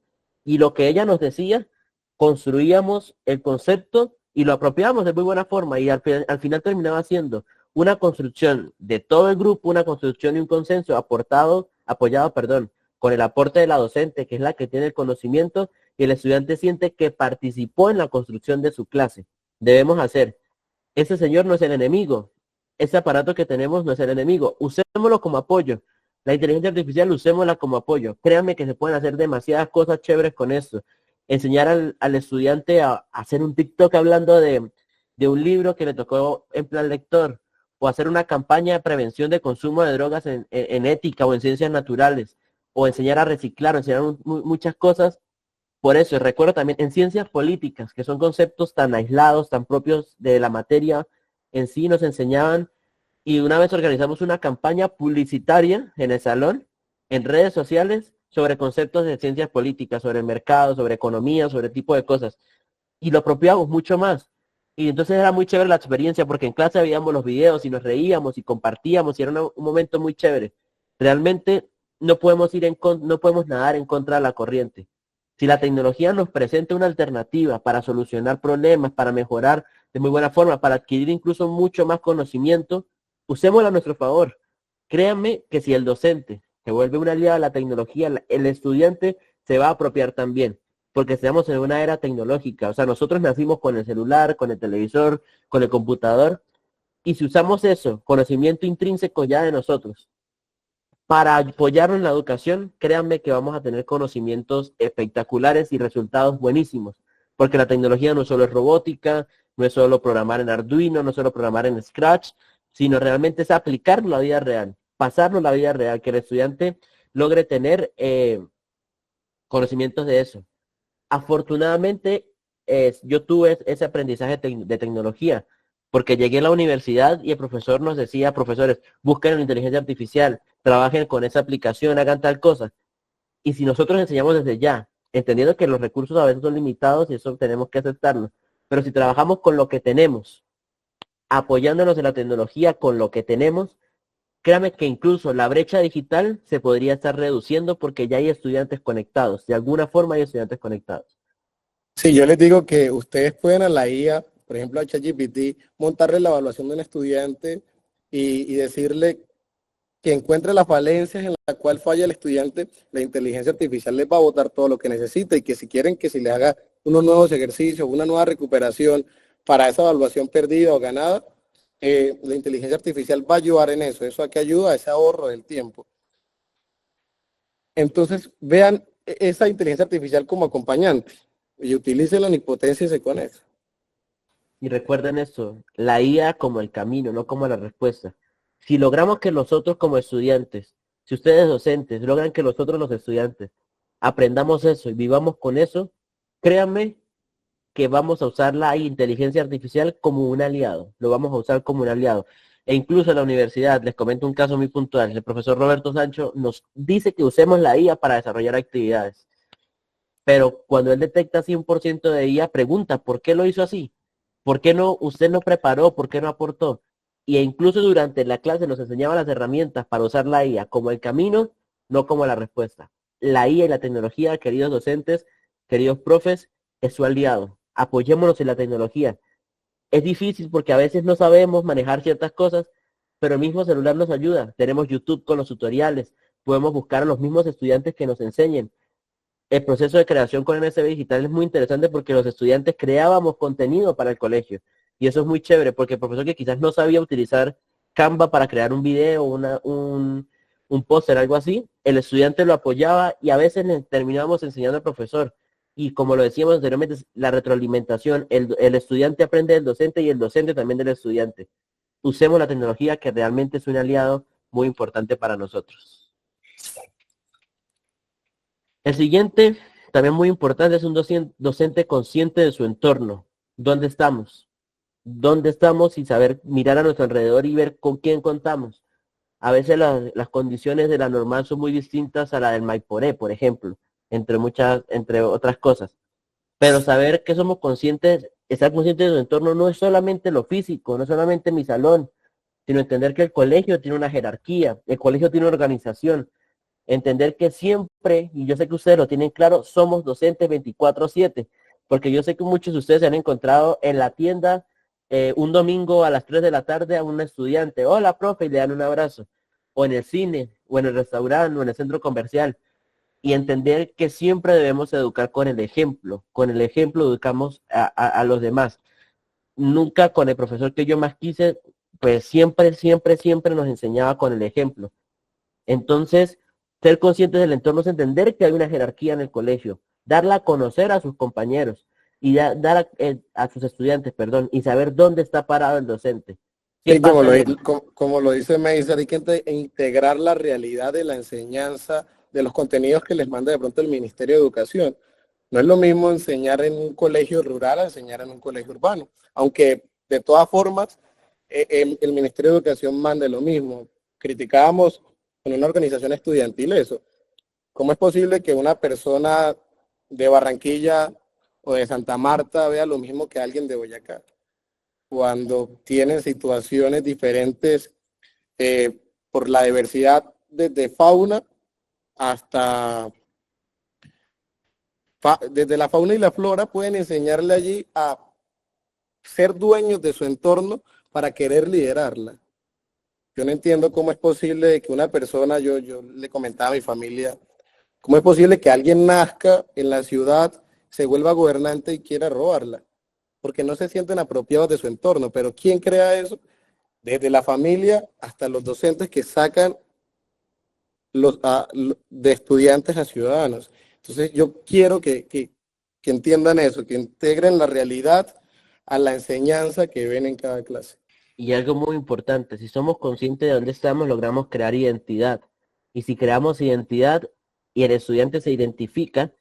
y lo que ella nos decía, construíamos el concepto y lo apropiábamos de muy buena forma. Y al final terminaba siendo una construcción de todo el grupo, una construcción y un consenso apoyado, con el aporte de la docente, que es la que tiene el conocimiento, y el estudiante siente que participó en la construcción de su clase. Debemos hacer. Ese señor no es el enemigo. Ese aparato que tenemos no es el enemigo. Usémoslo como apoyo. La inteligencia artificial usémosla como apoyo. Créanme que se pueden hacer demasiadas cosas chéveres con esto. Enseñar al estudiante a hacer un TikTok hablando de un libro que le tocó en plan lector, o hacer una campaña de prevención de consumo de drogas en ética o en ciencias naturales, o enseñar a reciclar, o enseñar muchas cosas. Por eso, y recuerdo también en ciencias políticas, que son conceptos tan aislados, tan propios de la materia en sí, nos enseñaban, y una vez organizamos una campaña publicitaria en el salón, en redes sociales, sobre conceptos de ciencias políticas, sobre el mercado, sobre economía, sobre tipo de cosas, y lo apropiamos mucho más. Y entonces era muy chévere la experiencia, porque en clase veíamos los videos y nos reíamos y compartíamos, y era un momento muy chévere. Realmente no podemos no podemos nadar en contra de la corriente. Si la tecnología nos presenta una alternativa para solucionar problemas, para mejorar de muy buena forma, para adquirir incluso mucho más conocimiento, usémosla a nuestro favor. Créanme que si el docente se vuelve un aliado de la tecnología, el estudiante se va a apropiar también, porque estamos en una era tecnológica. O sea, nosotros nacimos con el celular, con el televisor, con el computador, y si usamos eso, conocimiento intrínseco ya de nosotros, para apoyarnos en la educación, créanme que vamos a tener conocimientos espectaculares y resultados buenísimos, porque la tecnología no solo es robótica, no es solo programar en Arduino, no es solo programar en Scratch, sino realmente es aplicarlo a la vida real, pasarlo a la vida real, que el estudiante logre tener conocimientos de eso. Afortunadamente, yo tuve ese aprendizaje de tecnología, porque llegué a la universidad y el profesor nos decía, profesores, busquen la inteligencia artificial, trabajen con esa aplicación, hagan tal cosa. Y si nosotros enseñamos desde ya, entendiendo que los recursos a veces son limitados y eso tenemos que aceptarlo, pero si trabajamos con lo que tenemos, apoyándonos en la tecnología con lo que tenemos, créame que incluso la brecha digital se podría estar reduciendo porque ya hay estudiantes conectados. De alguna forma hay estudiantes conectados. Sí, yo les digo que ustedes pueden a la IA, por ejemplo a ChatGPT, montarle la evaluación de un estudiante y decirle que encuentre las falencias en la cual falla el estudiante, la inteligencia artificial les va a botar todo lo que necesita y que si quieren que se les haga unos nuevos ejercicios, una nueva recuperación para esa evaluación perdida o ganada, la inteligencia artificial va a ayudar en eso. ¿Eso a qué ayuda? A ese ahorro del tiempo. Entonces, vean esa inteligencia artificial como acompañante y utilicen la omnipotencia con eso. Y recuerden esto, la IA como el camino, no como la respuesta. Si logramos que nosotros como estudiantes, si ustedes docentes logran que nosotros los estudiantes aprendamos eso y vivamos con eso, créanme que vamos a usar la inteligencia artificial como un aliado, lo vamos a usar como un aliado. E incluso en la universidad, les comento un caso muy puntual, el profesor Roberto Sancho nos dice que usemos la IA para desarrollar actividades, pero cuando él detecta 100% de IA, pregunta, ¿por qué lo hizo así? ¿Por qué no, usted no preparó? ¿Por qué no aportó? Y incluso durante la clase nos enseñaba las herramientas para usar la IA como el camino, no como la respuesta. La IA y la tecnología, queridos docentes, queridos profes, es su aliado. Apoyémonos en la tecnología. Es difícil porque a veces no sabemos manejar ciertas cosas, pero el mismo celular nos ayuda. Tenemos YouTube con los tutoriales, podemos buscar a los mismos estudiantes que nos enseñen. El proceso de creación con MSB Digital es muy interesante porque los estudiantes creábamos contenido para el colegio. Y eso es muy chévere porque el profesor que quizás no sabía utilizar Canva para crear un video, un póster, algo así, el estudiante lo apoyaba y a veces le terminábamos enseñando al profesor. Y como lo decíamos anteriormente, la retroalimentación, el estudiante aprende del docente y el docente también del estudiante. Usemos la tecnología que realmente es un aliado muy importante para nosotros. El siguiente, también muy importante, es un docente consciente de su entorno. ¿Dónde estamos? ¿Dónde estamos? Y saber mirar a nuestro alrededor y ver con quién contamos. A veces las condiciones de la normal son muy distintas a la del Maiporé, por ejemplo, entre otras cosas. Pero saber que somos conscientes, estar conscientes de su entorno no es solamente lo físico, no es solamente mi salón, sino entender que el colegio tiene una jerarquía, el colegio tiene una organización, entender que siempre, y yo sé que ustedes lo tienen claro, somos docentes 24/7, porque yo sé que muchos de ustedes se han encontrado en la tienda un domingo a las 3 de la tarde a un estudiante, hola profe, y le dan un abrazo, o en el cine, o en el restaurante, o en el centro comercial, y entender que siempre debemos educar con el ejemplo educamos a los demás. Nunca con el profesor que yo más quise, pues siempre, siempre, siempre nos enseñaba con el ejemplo. Entonces, ser conscientes del entorno es entender que hay una jerarquía en el colegio, darla a conocer a sus compañeros y dar a sus estudiantes, perdón, y saber dónde está parado el docente. ¿Qué Sí, pasa? como lo dice Meiser, hay que integrar la realidad de la enseñanza, de los contenidos que les manda de pronto el Ministerio de Educación. No es lo mismo enseñar en un colegio rural a enseñar en un colegio urbano, aunque de todas formas el Ministerio de Educación manda lo mismo. Criticábamos en una organización estudiantil eso. ¿Cómo es posible que una persona de Barranquilla o de Santa Marta vea lo mismo que alguien de Boyacá, cuando tienen situaciones diferentes por la diversidad de fauna hasta desde la fauna y la flora, pueden enseñarle allí a ser dueños de su entorno para querer liderarla. Yo no entiendo cómo es posible que una persona, yo le comentaba a mi familia, cómo es posible que alguien nazca en la ciudad, se vuelva gobernante y quiera robarla, porque no se sienten apropiados de su entorno. Pero ¿quién crea eso? Desde la familia hasta los docentes que sacan de estudiantes a ciudadanos. Entonces yo quiero que entiendan eso, que integren la realidad a la enseñanza que ven en cada clase. Y algo muy importante, si somos conscientes de dónde estamos, logramos crear identidad. Y si creamos identidad y el estudiante se identifica,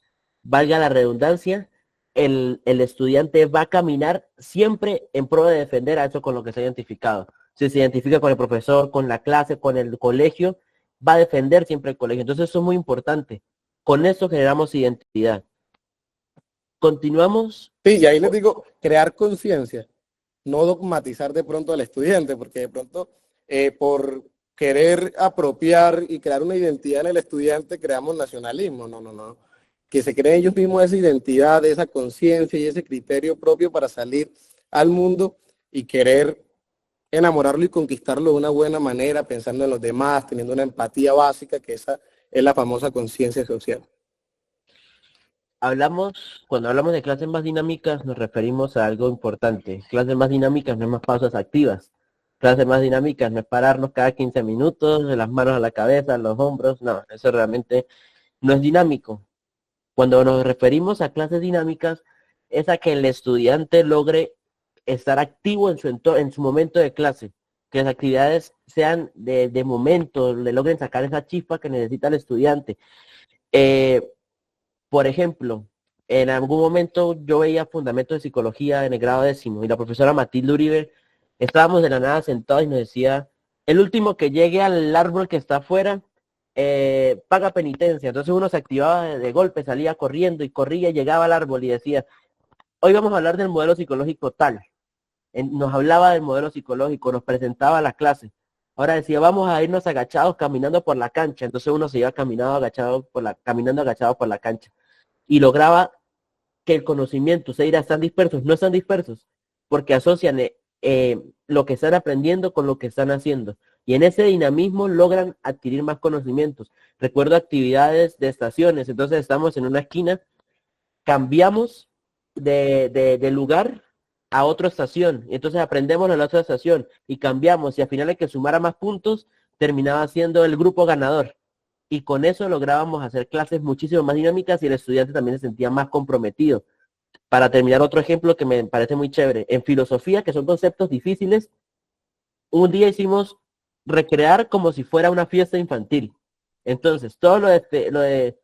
valga la redundancia, el estudiante va a caminar siempre en pro de defender a eso con lo que se ha identificado. Si se identifica con el profesor, con la clase, con el colegio, va a defender siempre el colegio. Entonces eso es muy importante. Con eso generamos identidad. Continuamos. Sí, y ahí les digo, crear conciencia, no dogmatizar de pronto al estudiante, porque de pronto por querer apropiar y crear una identidad en el estudiante creamos nacionalismo. No. Que se creen ellos mismos esa identidad, esa conciencia y ese criterio propio para salir al mundo y querer enamorarlo y conquistarlo de una buena manera, pensando en los demás, teniendo una empatía básica, que esa es la famosa conciencia social. Cuando hablamos de clases más dinámicas, nos referimos a algo importante. Clases más dinámicas no es más pausas activas. Clases más dinámicas no es pararnos cada 15 minutos, de las manos a la cabeza, a los hombros. No, eso realmente no es dinámico. Cuando nos referimos a clases dinámicas, es a que el estudiante logre estar activo en su momento de clase. Que las actividades sean de momento, le logren sacar esa chispa que necesita el estudiante. Por ejemplo, en algún momento yo veía fundamentos de psicología en el grado 10º y la profesora Matilde Uribe, estábamos de la nada sentados y nos decía, el último que llegue al árbol que está afuera, paga penitencia. Entonces uno se activaba de golpe, salía corriendo y corría, llegaba al árbol y decía, hoy vamos a hablar del modelo psicológico tal. Nos hablaba del modelo psicológico, nos presentaba la clase. Ahora decía, vamos a irnos agachados caminando por la cancha. Entonces uno se iba caminando agachado por la cancha. Y lograba que el conocimiento, se dirá, ¿están dispersos? No están dispersos, porque asocian lo que están aprendiendo con lo que están haciendo. Y en ese dinamismo logran adquirir más conocimientos. Recuerdo actividades de estaciones, entonces estamos en una esquina, cambiamos de lugar a otra estación, y entonces aprendemos en la otra estación y cambiamos, y al final el que sumara más puntos terminaba siendo el grupo ganador. Y con eso lográbamos hacer clases muchísimo más dinámicas y el estudiante también se sentía más comprometido. Para terminar, otro ejemplo que me parece muy chévere. En filosofía, que son conceptos difíciles, un día hicimos recrear como si fuera una fiesta infantil. Entonces, todo lo de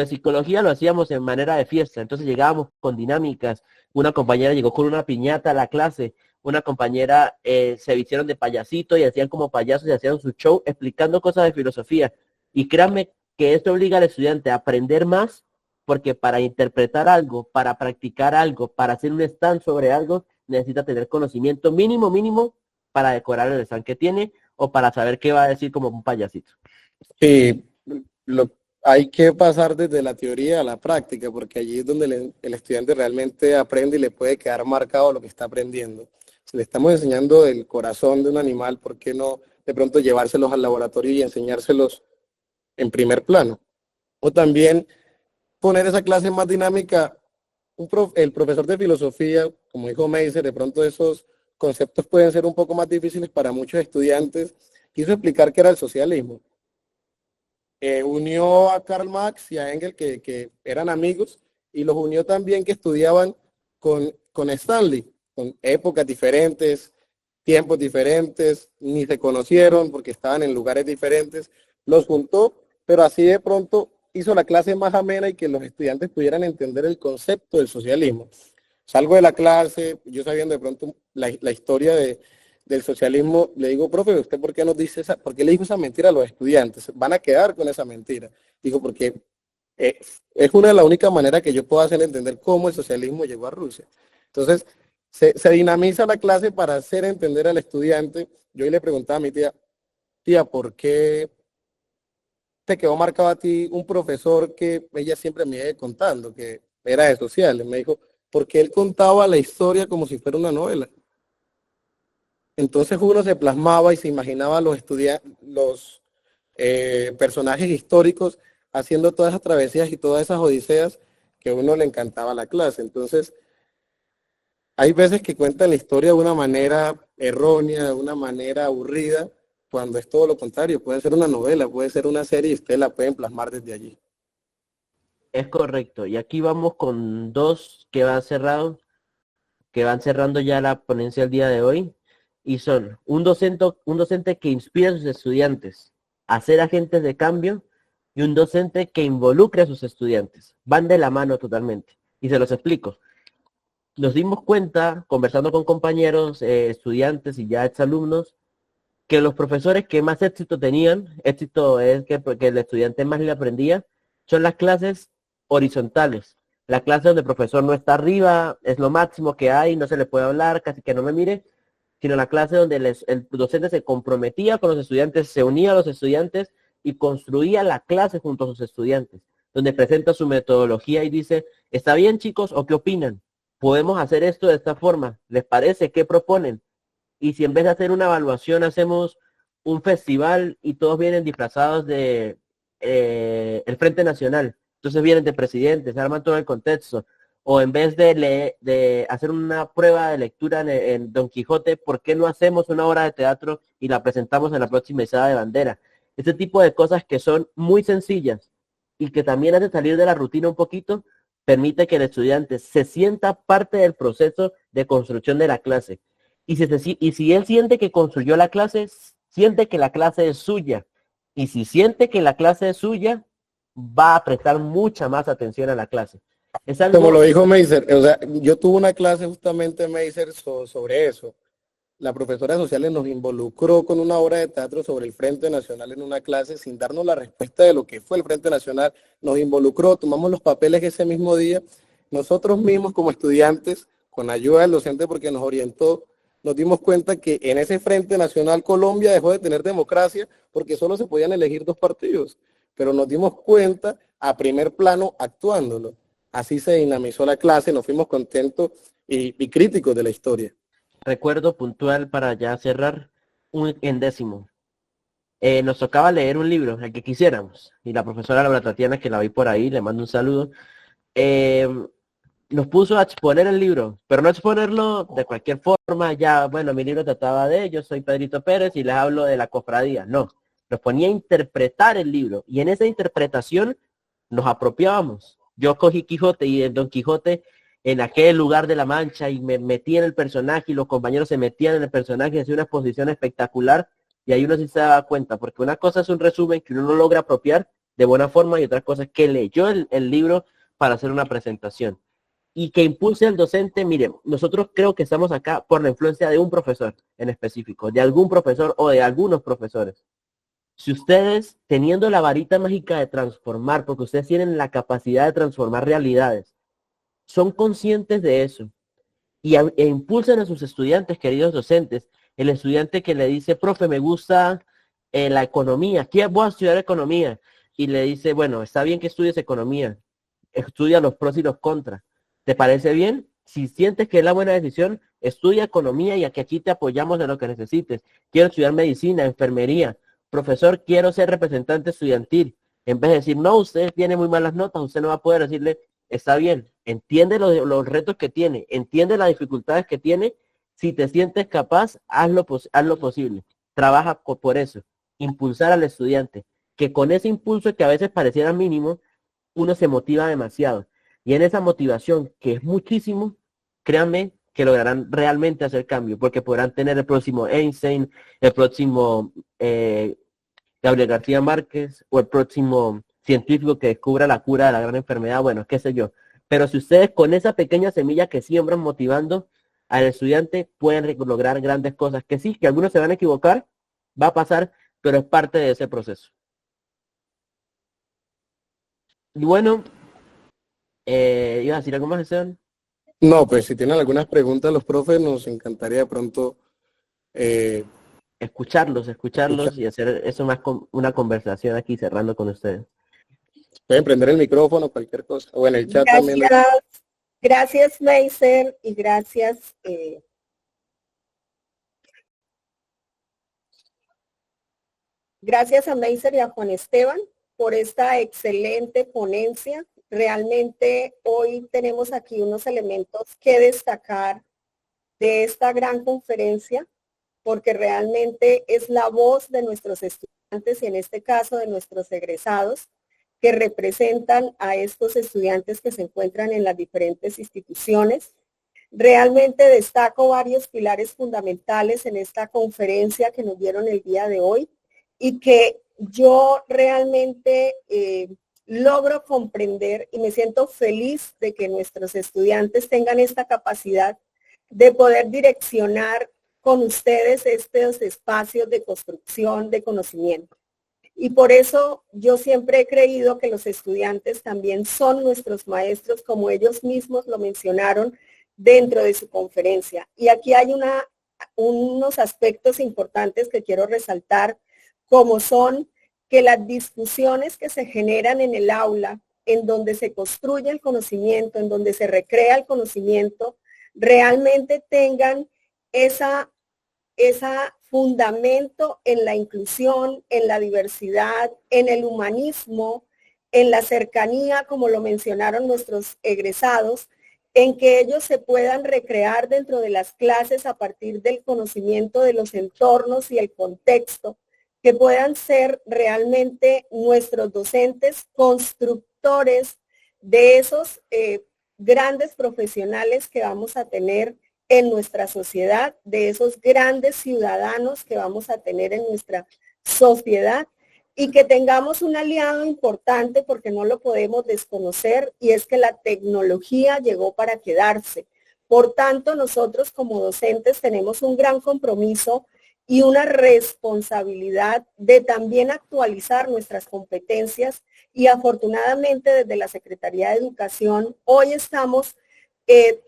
psicología lo hacíamos en manera de fiesta. Entonces llegábamos con dinámicas. Una compañera llegó con una piñata a la clase. Una compañera se vistieron de payasito y hacían como payasos y hacían su show explicando cosas de filosofía. Y créanme que esto obliga al estudiante a aprender más, porque para interpretar algo, para practicar algo, para hacer un stand sobre algo, necesita tener conocimiento mínimo para decorar el stand que tiene o para saber qué va a decir como un payasito. Sí, hay que pasar desde la teoría a la práctica, porque allí es donde el estudiante realmente aprende y le puede quedar marcado lo que está aprendiendo. Si le estamos enseñando el corazón de un animal, ¿por qué no de pronto llevárselos al laboratorio y enseñárselos en primer plano? O también poner esa clase más dinámica. El profesor de filosofía, como dijo Meiser, de pronto esos conceptos pueden ser un poco más difíciles para muchos estudiantes. Quiso explicar qué era el socialismo. Unió a Karl Marx y a Engels, que eran amigos, y los unió también que estudiaban con Stanley, con épocas diferentes, tiempos diferentes, ni se conocieron porque estaban en lugares diferentes, los juntó, pero así de pronto hizo la clase más amena y que los estudiantes pudieran entender el concepto del socialismo. Salgo de la clase, yo sabiendo de pronto la historia del socialismo, le digo, profe, ¿usted por qué nos dice por qué le dijo esa mentira a los estudiantes? Van a quedar con esa mentira. Digo, porque es una de las únicas maneras que yo puedo hacer entender cómo el socialismo llegó a Rusia. Entonces, se dinamiza la clase para hacer entender al estudiante. Yo le preguntaba a mi tía, ¿por qué te quedó marcado a ti un profesor que ella siempre me iba contando, que era de sociales? Me dijo, porque él contaba la historia como si fuera una novela. Entonces uno se plasmaba y se imaginaba a los personajes históricos haciendo todas esas travesías y todas esas odiseas que a uno le encantaba la clase. Entonces, hay veces que cuentan la historia de una manera errónea, de una manera aburrida, cuando es todo lo contrario. Puede ser una novela, puede ser una serie y ustedes la pueden plasmar desde allí. Es correcto. Y aquí vamos con dos que van cerrando ya la ponencia el día de hoy. Y son un docente que inspira a sus estudiantes a ser agentes de cambio y un docente que involucre a sus estudiantes. Van de la mano totalmente. Y se los explico. Nos dimos cuenta, conversando con compañeros, estudiantes y ya exalumnos, que los profesores que más éxito tenían, éxito es que porque el estudiante más le aprendía, son las clases horizontales. La clase donde el profesor no está arriba, es lo máximo que hay, no se le puede hablar, casi que no me mire, sino la clase donde el docente se comprometía con los estudiantes, se unía a los estudiantes y construía la clase junto a sus estudiantes, donde presenta su metodología y dice, ¿está bien, chicos, o qué opinan? ¿Podemos hacer esto de esta forma? ¿Les parece? ¿Qué proponen? Y si en vez de hacer una evaluación hacemos un festival y todos vienen disfrazados de el Frente Nacional, entonces vienen de presidentes, se arman todo el contexto, o en vez de hacer una prueba de lectura en Don Quijote, ¿por qué no hacemos una obra de teatro y la presentamos en la próxima izada de bandera? Este tipo de cosas que son muy sencillas y que también hace salir de la rutina un poquito, permite que el estudiante se sienta parte del proceso de construcción de la clase. Y si él siente que construyó la clase, siente que la clase es suya. Y si siente que la clase es suya, va a prestar mucha más atención a la clase. Es algo... Como lo dijo Meiser, o sea, yo tuve una clase justamente, Meiser, sobre eso. La profesora de sociales nos involucró con una obra de teatro sobre el Frente Nacional en una clase sin darnos la respuesta de lo que fue el Frente Nacional. Nos involucró, tomamos los papeles ese mismo día. Nosotros mismos como estudiantes, con ayuda del docente porque nos orientó, nos dimos cuenta que en ese Frente Nacional Colombia dejó de tener democracia porque solo se podían elegir 2 partidos. Pero nos dimos cuenta a primer plano actuándolo. Así se dinamizó la clase, nos fuimos contentos y críticos de la historia. Recuerdo puntual para ya cerrar, en décimo. Nos tocaba leer un libro, el que quisiéramos, y la profesora Laura Tatiana, que la vi por ahí, le mando un saludo, nos puso a exponer el libro, pero no exponerlo de cualquier forma, ya, bueno, mi libro trataba de, yo soy Pedrito Pérez y les hablo de la cofradía, no, nos ponía a interpretar el libro, y en esa interpretación nos apropiábamos. Yo cogí Quijote y el Don Quijote en aquel lugar de la Mancha y me metí en el personaje y los compañeros se metían en el personaje y hacía una exposición espectacular y ahí uno sí se daba cuenta, porque una cosa es un resumen que uno no logra apropiar de buena forma y otra cosa es que leyó el libro para hacer una presentación. Y que impulse al docente, miren, nosotros creo que estamos acá por la influencia de un profesor en específico, de algún profesor o de algunos profesores. Si ustedes, teniendo la varita mágica de transformar, porque ustedes tienen la capacidad de transformar realidades, son conscientes de eso e impulsan a sus estudiantes, queridos docentes, el estudiante que le dice, profe, me gusta la economía, ¿qué voy a estudiar economía? Y le dice, bueno, está bien que estudies economía, estudia los pros y los contras. ¿Te parece bien? Si sientes que es la buena decisión, estudia economía y aquí te apoyamos en lo que necesites. Quiero estudiar medicina, enfermería. Profesor, quiero ser representante estudiantil. En vez de decir, no, usted tiene muy malas notas, usted no va a poder decirle, está bien, entiende los retos que tiene, entiende las dificultades que tiene. Si te sientes capaz, haz lo posible. Trabaja por eso. Impulsar al estudiante. Que con ese impulso que a veces pareciera mínimo, uno se motiva demasiado. Y en esa motivación, que es muchísimo, créanme que lograrán realmente hacer cambio, porque podrán tener el próximo Einstein, el próximo Gabriel García Márquez, o el próximo científico que descubra la cura de la gran enfermedad, bueno, qué sé yo. Pero si ustedes con esa pequeña semilla que siembran motivando al estudiante, pueden lograr grandes cosas, que sí, que algunos se van a equivocar, va a pasar, pero es parte de ese proceso. Y bueno, ¿iba a decir algo más, Esteban? No, pues si tienen algunas preguntas los profes, nos encantaría de pronto escucharlos y hacer eso más una conversación aquí cerrando con ustedes. Pueden prender el micrófono, cualquier cosa. O en el chat también. Gracias, Meiser, y gracias. Gracias a Meiser y a Juan Esteban por esta excelente ponencia. Realmente hoy tenemos aquí unos elementos que destacar de esta gran conferencia, porque realmente es la voz de nuestros estudiantes y en este caso de nuestros egresados, que representan a estos estudiantes que se encuentran en las diferentes instituciones. Realmente destaco varios pilares fundamentales en esta conferencia que nos dieron el día de hoy y que yo realmente logro comprender y me siento feliz de que nuestros estudiantes tengan esta capacidad de poder direccionar con ustedes estos espacios de construcción de conocimiento. Y por eso yo siempre he creído que los estudiantes también son nuestros maestros, como ellos mismos lo mencionaron dentro de su conferencia. Y aquí hay unos aspectos importantes que quiero resaltar, como son que las discusiones que se generan en el aula, en donde se construye el conocimiento, en donde se recrea el conocimiento, realmente tengan esa fundamento en la inclusión, en la diversidad, en el humanismo, en la cercanía, como lo mencionaron nuestros egresados, en que ellos se puedan recrear dentro de las clases a partir del conocimiento de los entornos y el contexto, que puedan ser realmente nuestros docentes constructores de esos grandes profesionales que vamos a tener en nuestra sociedad, de esos grandes ciudadanos que vamos a tener en nuestra sociedad y que tengamos un aliado importante porque no lo podemos desconocer y es que la tecnología llegó para quedarse. Por tanto, nosotros como docentes tenemos un gran compromiso y una responsabilidad de también actualizar nuestras competencias y afortunadamente desde la Secretaría de Educación hoy estamos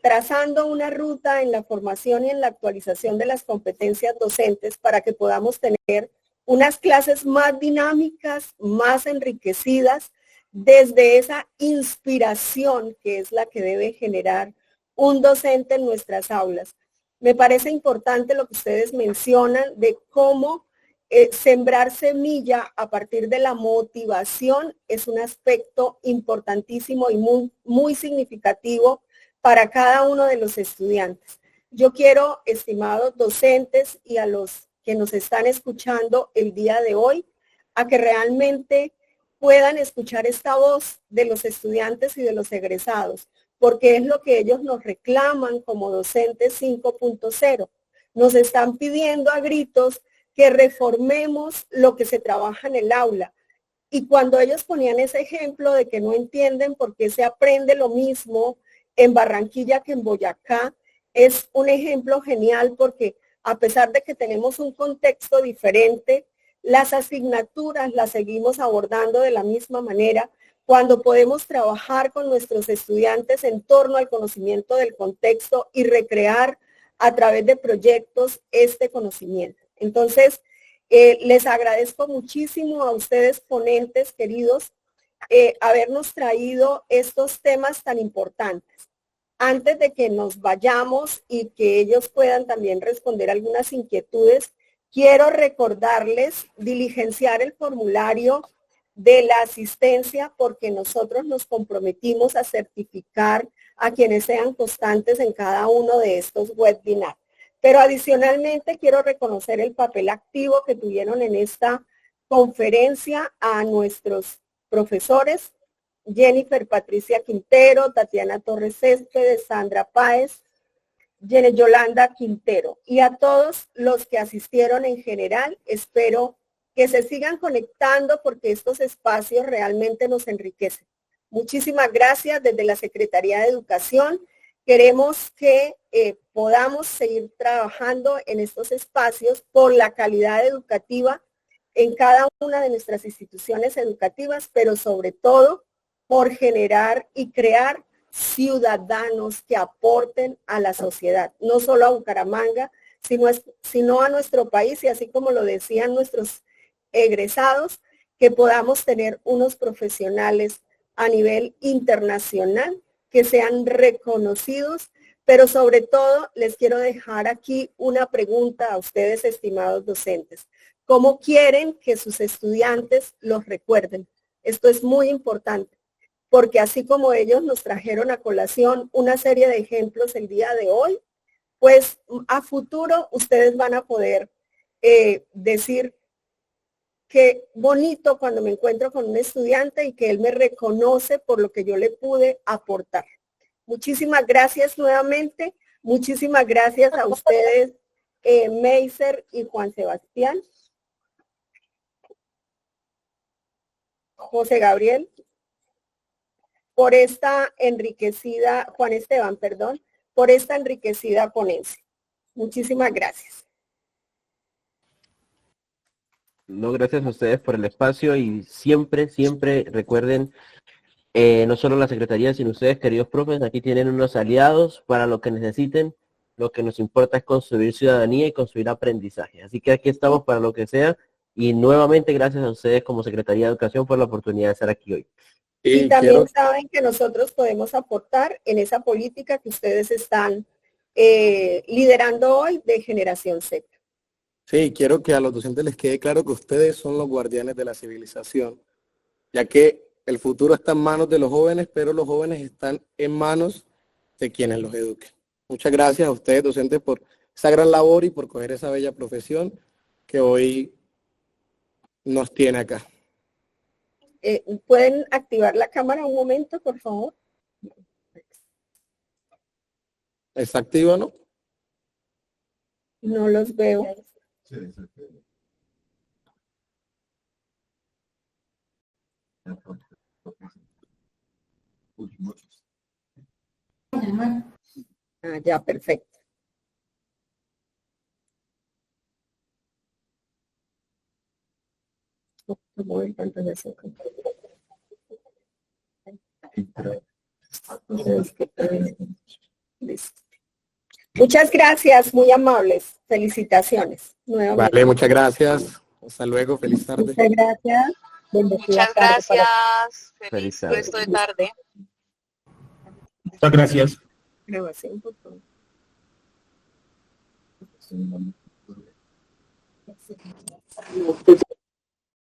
trazando una ruta en la formación y en la actualización de las competencias docentes para que podamos tener unas clases más dinámicas, más enriquecidas, desde esa inspiración que es la que debe generar un docente en nuestras aulas. Me parece importante lo que ustedes mencionan de cómo sembrar semilla a partir de la motivación es un aspecto importantísimo y muy significativo para cada uno de los estudiantes. Yo quiero, estimados docentes y a los que nos están escuchando el día de hoy, a que realmente puedan escuchar esta voz de los estudiantes y de los egresados, porque es lo que ellos nos reclaman como docentes 5.0. Nos están pidiendo a gritos que reformemos lo que se trabaja en el aula. Y cuando ellos ponían ese ejemplo de que no entienden por qué se aprende lo mismo en Barranquilla que en Boyacá, es un ejemplo genial porque a pesar de que tenemos un contexto diferente, las asignaturas las seguimos abordando de la misma manera cuando podemos trabajar con nuestros estudiantes en torno al conocimiento del contexto y recrear a través de proyectos este conocimiento. Entonces, les agradezco muchísimo a ustedes ponentes queridos habernos traído estos temas tan importantes. Antes de que nos vayamos y que ellos puedan también responder algunas inquietudes, quiero recordarles diligenciar el formulario de la asistencia porque nosotros nos comprometimos a certificar a quienes sean constantes en cada uno de estos webinars. Pero adicionalmente quiero reconocer el papel activo que tuvieron en esta conferencia a nuestros profesores, Jennifer Patricia Quintero, Tatiana Torres Céspedes, Sandra Páez, Yolanda Quintero y a todos los que asistieron en general. Espero que se sigan conectando porque estos espacios realmente nos enriquecen. Muchísimas gracias desde la Secretaría de Educación. Queremos que podamos seguir trabajando en estos espacios por la calidad educativa en cada una de nuestras instituciones educativas, pero sobre todo por generar y crear ciudadanos que aporten a la sociedad, no solo a Bucaramanga, sino a nuestro país, y así como lo decían nuestros egresados, que podamos tener unos profesionales a nivel internacional que sean reconocidos, pero sobre todo les quiero dejar aquí una pregunta a ustedes, estimados docentes. ¿Cómo quieren que sus estudiantes los recuerden? Esto es muy importante, porque así como ellos nos trajeron a colación una serie de ejemplos el día de hoy, pues a futuro ustedes van a poder decir qué bonito cuando me encuentro con un estudiante y que él me reconoce por lo que yo le pude aportar. Muchísimas gracias nuevamente. Muchísimas gracias a ustedes, Meiser y Juan Sebastián. José Gabriel, por esta enriquecida, Juan Esteban, perdón, por esta enriquecida ponencia. Muchísimas gracias. No, gracias a ustedes por el espacio y siempre, siempre recuerden, no solo la Secretaría, sino ustedes, queridos profes, aquí tienen unos aliados para lo que necesiten. Lo que nos importa es construir ciudadanía y construir aprendizaje. Así que aquí estamos para lo que sea. Y nuevamente gracias a ustedes como Secretaría de Educación por la oportunidad de estar aquí hoy. Y también saben que nosotros podemos aportar en esa política que ustedes están liderando hoy de Generación Z. Sí, quiero que a los docentes les quede claro que ustedes son los guardianes de la civilización, ya que el futuro está en manos de los jóvenes, pero los jóvenes están en manos de quienes los eduquen. Muchas gracias a ustedes, docentes, por esa gran labor y por coger esa bella profesión que hoy nos tiene acá. ¿Pueden activar la cámara un momento, por favor? ¿Está activa, no? No los veo. Ah, ya, perfecto. Muchas gracias, muy amables. Felicitaciones. Nuevamente. Vale, muchas gracias. Hasta luego, feliz tarde. Muchas gracias. Muchas gracias. Feliz resto de tarde. Muchas gracias. Grabación, por favor.